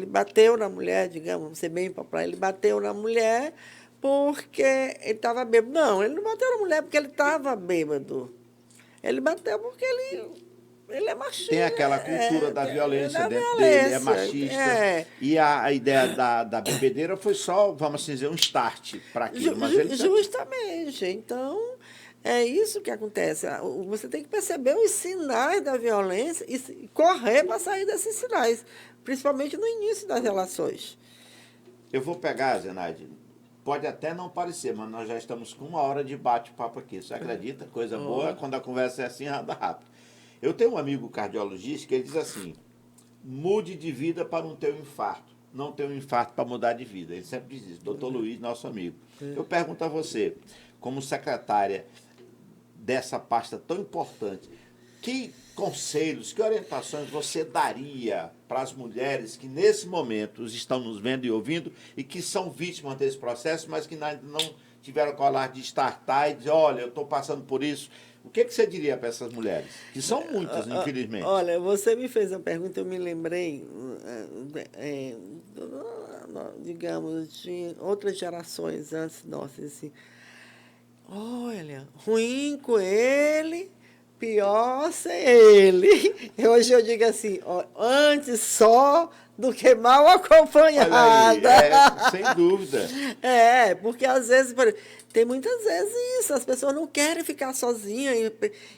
bateu na mulher, digamos, vamos ser bem popular, ele bateu na mulher porque ele estava bêbado. Não, ele não bateu na mulher porque ele estava bêbado. Ele bateu porque ele é machista. Tem aquela cultura da violência dentro dele, é machista. E a ideia da bebedeira foi só, vamos assim dizer, um start para aquilo. Justamente. Então, é isso que acontece. Você tem que perceber os sinais da violência e correr para sair desses sinais, principalmente no início das relações. Eu vou pegar, Zenaide, pode até não parecer, mas nós já estamos com 1 hora de bate-papo aqui. Você acredita? Coisa boa, quando a conversa é assim, anda rápido. Eu tenho um amigo cardiologista que ele diz assim, mude de vida para não ter um infarto. Não ter um infarto para mudar de vida. Ele sempre diz isso, doutor Luiz, nosso amigo. Eu pergunto a você, como secretária dessa pasta tão importante, que conselhos, que orientações você daria para as mulheres que nesse momento estão nos vendo e ouvindo e que são vítimas desse processo, mas que ainda não tiveram coragem de startar e dizer, olha, eu estou passando por isso. O que você diria para essas mulheres? Que são muitas, infelizmente. Olha, você me fez uma pergunta, eu me lembrei, digamos, de outras gerações antes nossas, assim. Olha, ruim com ele, pior sem ele. Hoje eu digo assim, antes só do que mal acompanhada. Aí, sem dúvida. Porque às vezes, tem muitas vezes isso, as pessoas não querem ficar sozinhas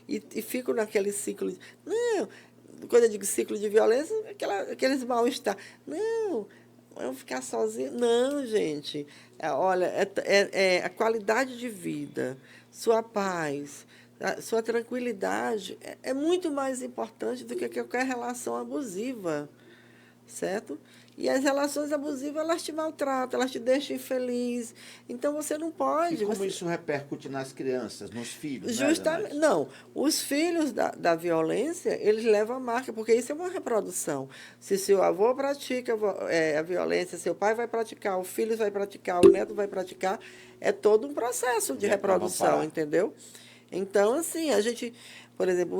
e ficam naquele ciclo. Não, quando eu digo ciclo de violência, aqueles mal-estar. Não, vamos ficar sozinhos. Não, gente. Olha, a qualidade de vida, sua paz, sua tranquilidade é muito mais importante do que qualquer relação abusiva, certo? E as relações abusivas, elas te maltratam, elas te deixam infeliz. Então, você não pode... E como isso repercute nas crianças, nos filhos? Justamente. Não, os filhos da violência, eles levam a marca, porque isso é uma reprodução. Se seu avô pratica a violência, seu pai vai praticar, o filho vai praticar, o neto vai praticar, é todo um processo de reprodução, entendeu? Então, assim, a gente... Por exemplo,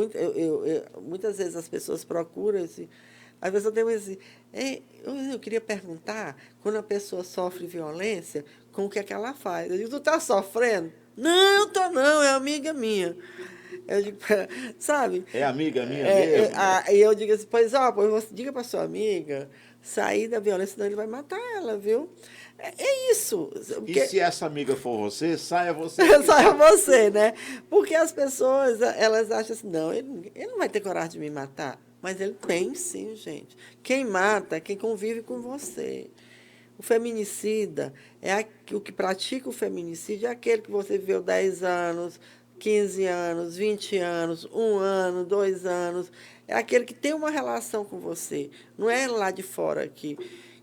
muitas vezes as pessoas procuram... Assim, às vezes eu tenho assim, eu queria perguntar, quando a pessoa sofre violência, como que é que ela faz? Eu digo, tu está sofrendo? Não, estou não, é amiga minha. Eu digo, sabe? É amiga minha mesmo? E eu digo assim, pois você diga para sua amiga sair da violência, senão ele vai matar ela, viu? É isso. E Porque se essa amiga for você, saia você que só é tá. você, né? Porque as pessoas, elas acham assim, não, ele não vai ter coragem de me matar. Mas ele tem sim, gente. Quem mata é quem convive com você. O feminicida o que pratica o feminicídio é aquele que você viveu 10 anos, 15 anos, 20 anos, 1 ano, 2 anos. É aquele que tem uma relação com você. Não é lá de fora que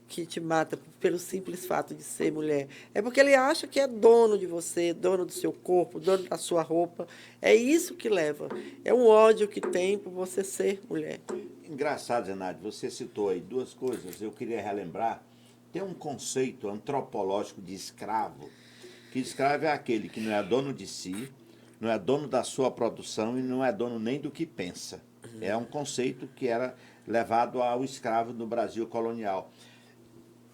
te mata pelo simples fato de ser mulher. É porque ele acha que é dono de você, dono do seu corpo, dono da sua roupa. É isso que leva. É um ódio que tem por você ser mulher. Engraçado, Zenaide, você citou aí duas coisas, eu queria relembrar. Tem um conceito antropológico de escravo, que escravo é aquele que não é dono de si, não é dono da sua produção e não é dono nem do que pensa. É um conceito que era levado ao escravo no Brasil colonial.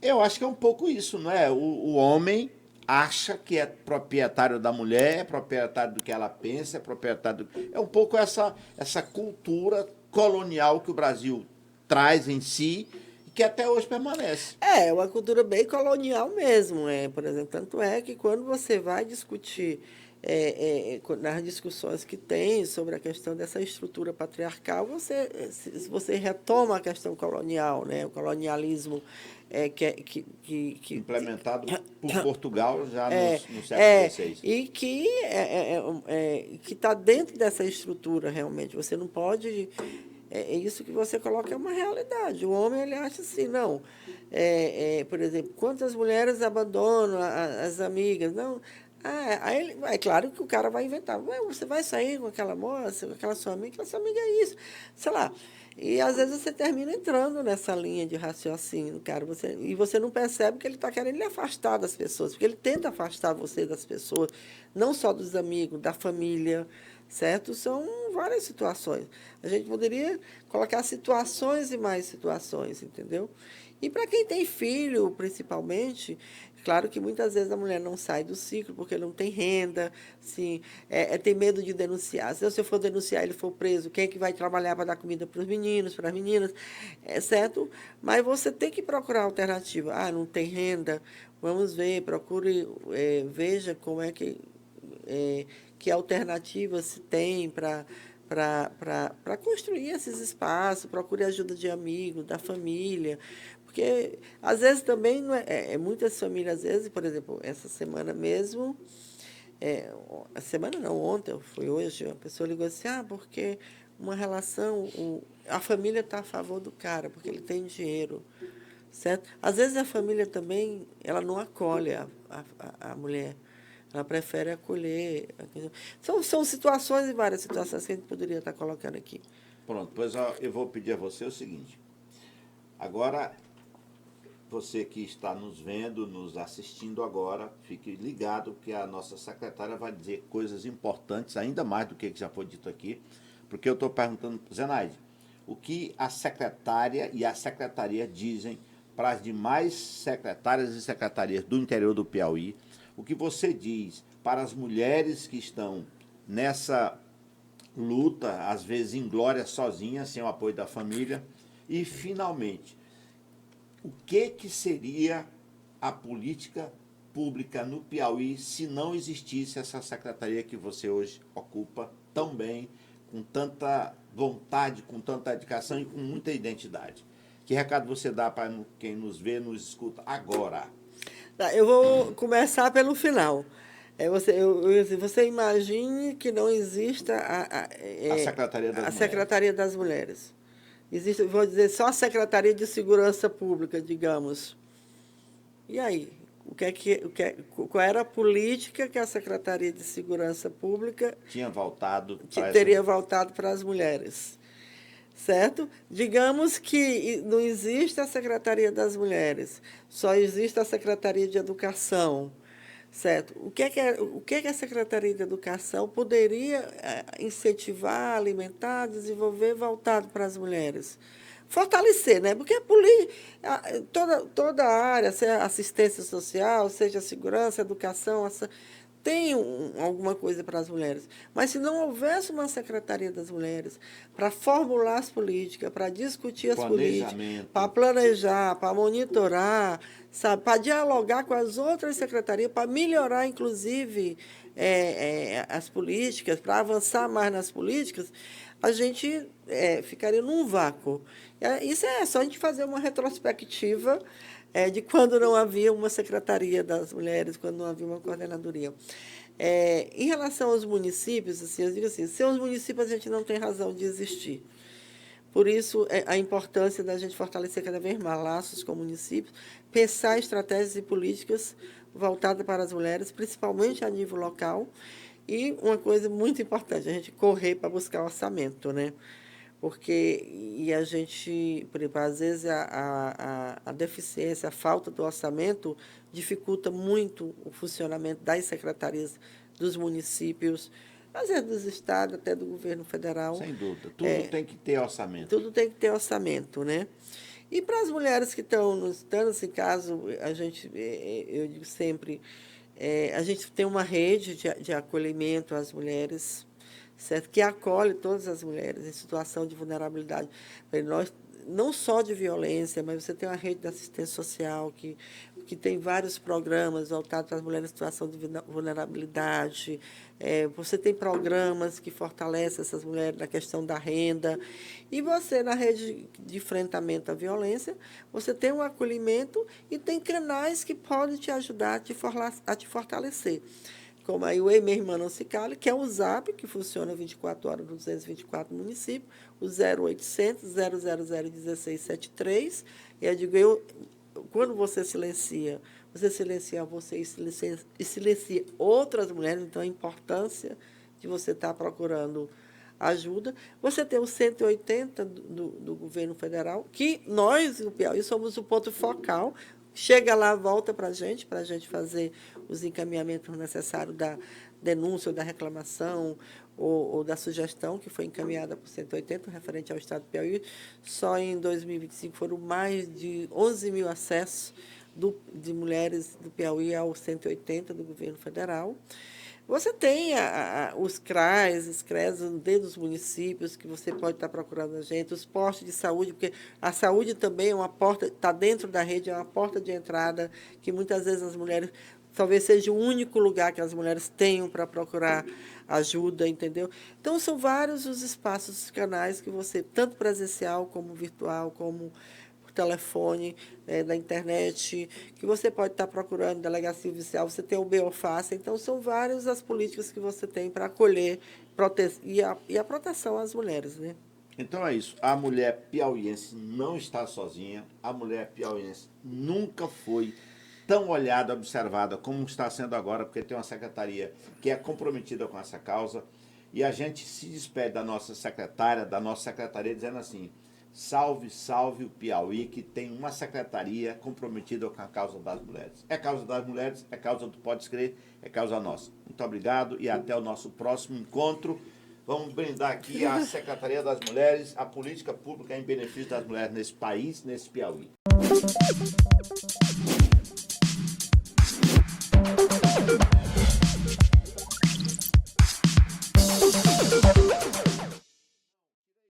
Eu acho que é um pouco isso, não é? O homem acha que é proprietário da mulher, é proprietário do que ela pensa, é proprietário do... É um pouco essa cultura colonial que o Brasil traz em si e que até hoje permanece. É uma cultura bem colonial mesmo, por exemplo. Tanto é que quando você vai discutir, nas discussões que tem sobre a questão dessa estrutura patriarcal, você retoma a questão colonial, né? O colonialismo Implementado por Portugal já é, no século XVI. e que está dentro dessa estrutura realmente. Você não pode. É isso que você coloca é uma realidade. O homem ele acha assim, não. Por exemplo, quantas mulheres abandonam as amigas? Não. É claro que o cara vai inventar. Ué, você vai sair com aquela moça, com aquela sua amiga é isso. Sei lá. E às vezes você termina entrando nessa linha de raciocínio, cara. E você não percebe que ele está querendo lhe afastar das pessoas, porque ele tenta afastar você das pessoas, não só dos amigos, da família, certo? São várias situações. A gente poderia colocar situações e mais situações, entendeu? E para quem tem filho, principalmente, claro que muitas vezes a mulher não sai do ciclo porque não tem renda, assim, tem medo de denunciar. Se eu for denunciar ele for preso, quem é que vai trabalhar para dar comida para os meninos, para as meninas, certo? Mas você tem que procurar alternativa. Ah, não tem renda? Vamos ver, procure, veja como é que alternativas se tem para construir esses espaços, procure ajuda de amigos, da família, porque às vezes também não muitas famílias, às vezes, por exemplo, essa semana mesmo, a semana não, ontem, foi hoje, uma pessoa ligou assim, porque uma relação, a família está a favor do cara, porque ele tem dinheiro, certo? Às vezes a família também, ela não acolhe a mulher, ela prefere acolher. São situações e várias situações que a gente poderia estar colocando aqui. Pronto, pois eu vou pedir a você o seguinte. Agora, você que está nos vendo, nos assistindo agora, fique ligado que a nossa secretária vai dizer coisas importantes, ainda mais do que já foi dito aqui, porque eu estou perguntando, Zenaide, o que a secretária e a secretaria dizem para as demais secretárias e secretarias do interior do Piauí, o que você diz para as mulheres que estão nessa luta, às vezes inglória, sozinha, sem o apoio da família, e, finalmente, o que seria a política pública no Piauí se não existisse essa secretaria que você hoje ocupa tão bem, com tanta vontade, com tanta dedicação e com muita identidade? Que recado você dá para quem nos vê, nos escuta agora? Eu vou começar pelo final. Você imagine que não exista A a Secretaria das Mulheres. Secretaria das Mulheres. Existe, vou dizer, só a Secretaria de Segurança Pública, digamos. E aí? Qual era a política que a Secretaria de Segurança Pública Tinha voltado para teria voltado para as mulheres? Certo? Digamos que não existe a Secretaria das Mulheres, só existe a Secretaria de Educação, certo? O que a Secretaria de Educação poderia incentivar, alimentar, desenvolver voltado para as mulheres? Fortalecer, né? Porque toda a área, seja assistência social, seja segurança, educação, tem alguma coisa para as mulheres. Mas se não houvesse uma Secretaria das Mulheres para formular as políticas, para discutir as políticas, para planejar, para monitorar, sabe, para dialogar com as outras secretarias, para melhorar, inclusive, as políticas, para avançar mais nas políticas, a gente ficaria num vácuo. Isso é só a gente fazer uma retrospectiva de quando não havia uma Secretaria das Mulheres, quando não havia uma coordenadoria. Em relação aos municípios, assim, eu digo assim, sem os municípios a gente não tem razão de existir. Por isso, a importância da gente fortalecer cada vez mais laços com municípios, pensar estratégias e políticas voltadas para as mulheres, principalmente a nível local. E uma coisa muito importante, a gente correr para buscar orçamento, né? Porque a gente, por exemplo, às vezes a deficiência, a falta do orçamento dificulta muito o funcionamento das secretarias dos municípios, às vezes dos estados, até do governo federal. Sem dúvida, tudo tem que ter orçamento. Tudo tem que ter orçamento, né? E para as mulheres que estão nesse caso, eu digo sempre, a gente tem uma rede de acolhimento às mulheres, certo? Que acolhe todas as mulheres em situação de vulnerabilidade. Nós, não só de violência, mas você tem uma rede de assistência social que tem vários programas voltados para as mulheres em situação de vulnerabilidade. Você tem programas que fortalecem essas mulheres na questão da renda. E você, na rede de enfrentamento à violência, você tem um acolhimento e tem canais que podem te ajudar a te fortalecer. Como aí o Ei Minha Irmã Não Se Cale, que é o ZAP, que funciona 24 horas nos 224 municípios, o 0800 000 1673. E eu digo, quando você silencia você e silencia outras mulheres, então a importância de você estar procurando ajuda. Você tem o 180 do governo federal, que nós, no Piauí, somos o ponto focal. Chega lá, volta para a gente fazer os encaminhamentos necessários da denúncia ou da reclamação ou da sugestão que foi encaminhada por 180, referente ao Estado do Piauí. Só em 2025 foram mais de 11 mil acessos de mulheres do Piauí ao 180 do governo federal. Você tem os CRAs, os CRES dentro dos municípios, que você pode estar procurando a gente, os postos de saúde, porque a saúde também é uma porta, está dentro da rede, é uma porta de entrada, que muitas vezes as mulheres, talvez seja o único lugar que as mulheres tenham para procurar ajuda, entendeu? Então, são vários os espaços, os canais que você, tanto presencial como virtual, como telefone, da internet, que você pode estar procurando delegacia oficial, você tem o Beofácil, então são várias as políticas que você tem para acolher e a proteção às mulheres, né? Então é isso, a mulher piauiense não está sozinha, a mulher piauiense nunca foi tão olhada, observada como está sendo agora, porque tem uma secretaria que é comprometida com essa causa, e a gente se despede da nossa secretaria, dizendo assim: salve, salve o Piauí, que tem uma secretaria comprometida com a causa das mulheres. É causa das mulheres, é causa do Pode Crer, é causa nossa. Muito obrigado e até o nosso próximo encontro. Vamos brindar aqui a Secretaria das Mulheres, a política pública em benefício das mulheres nesse país, nesse Piauí.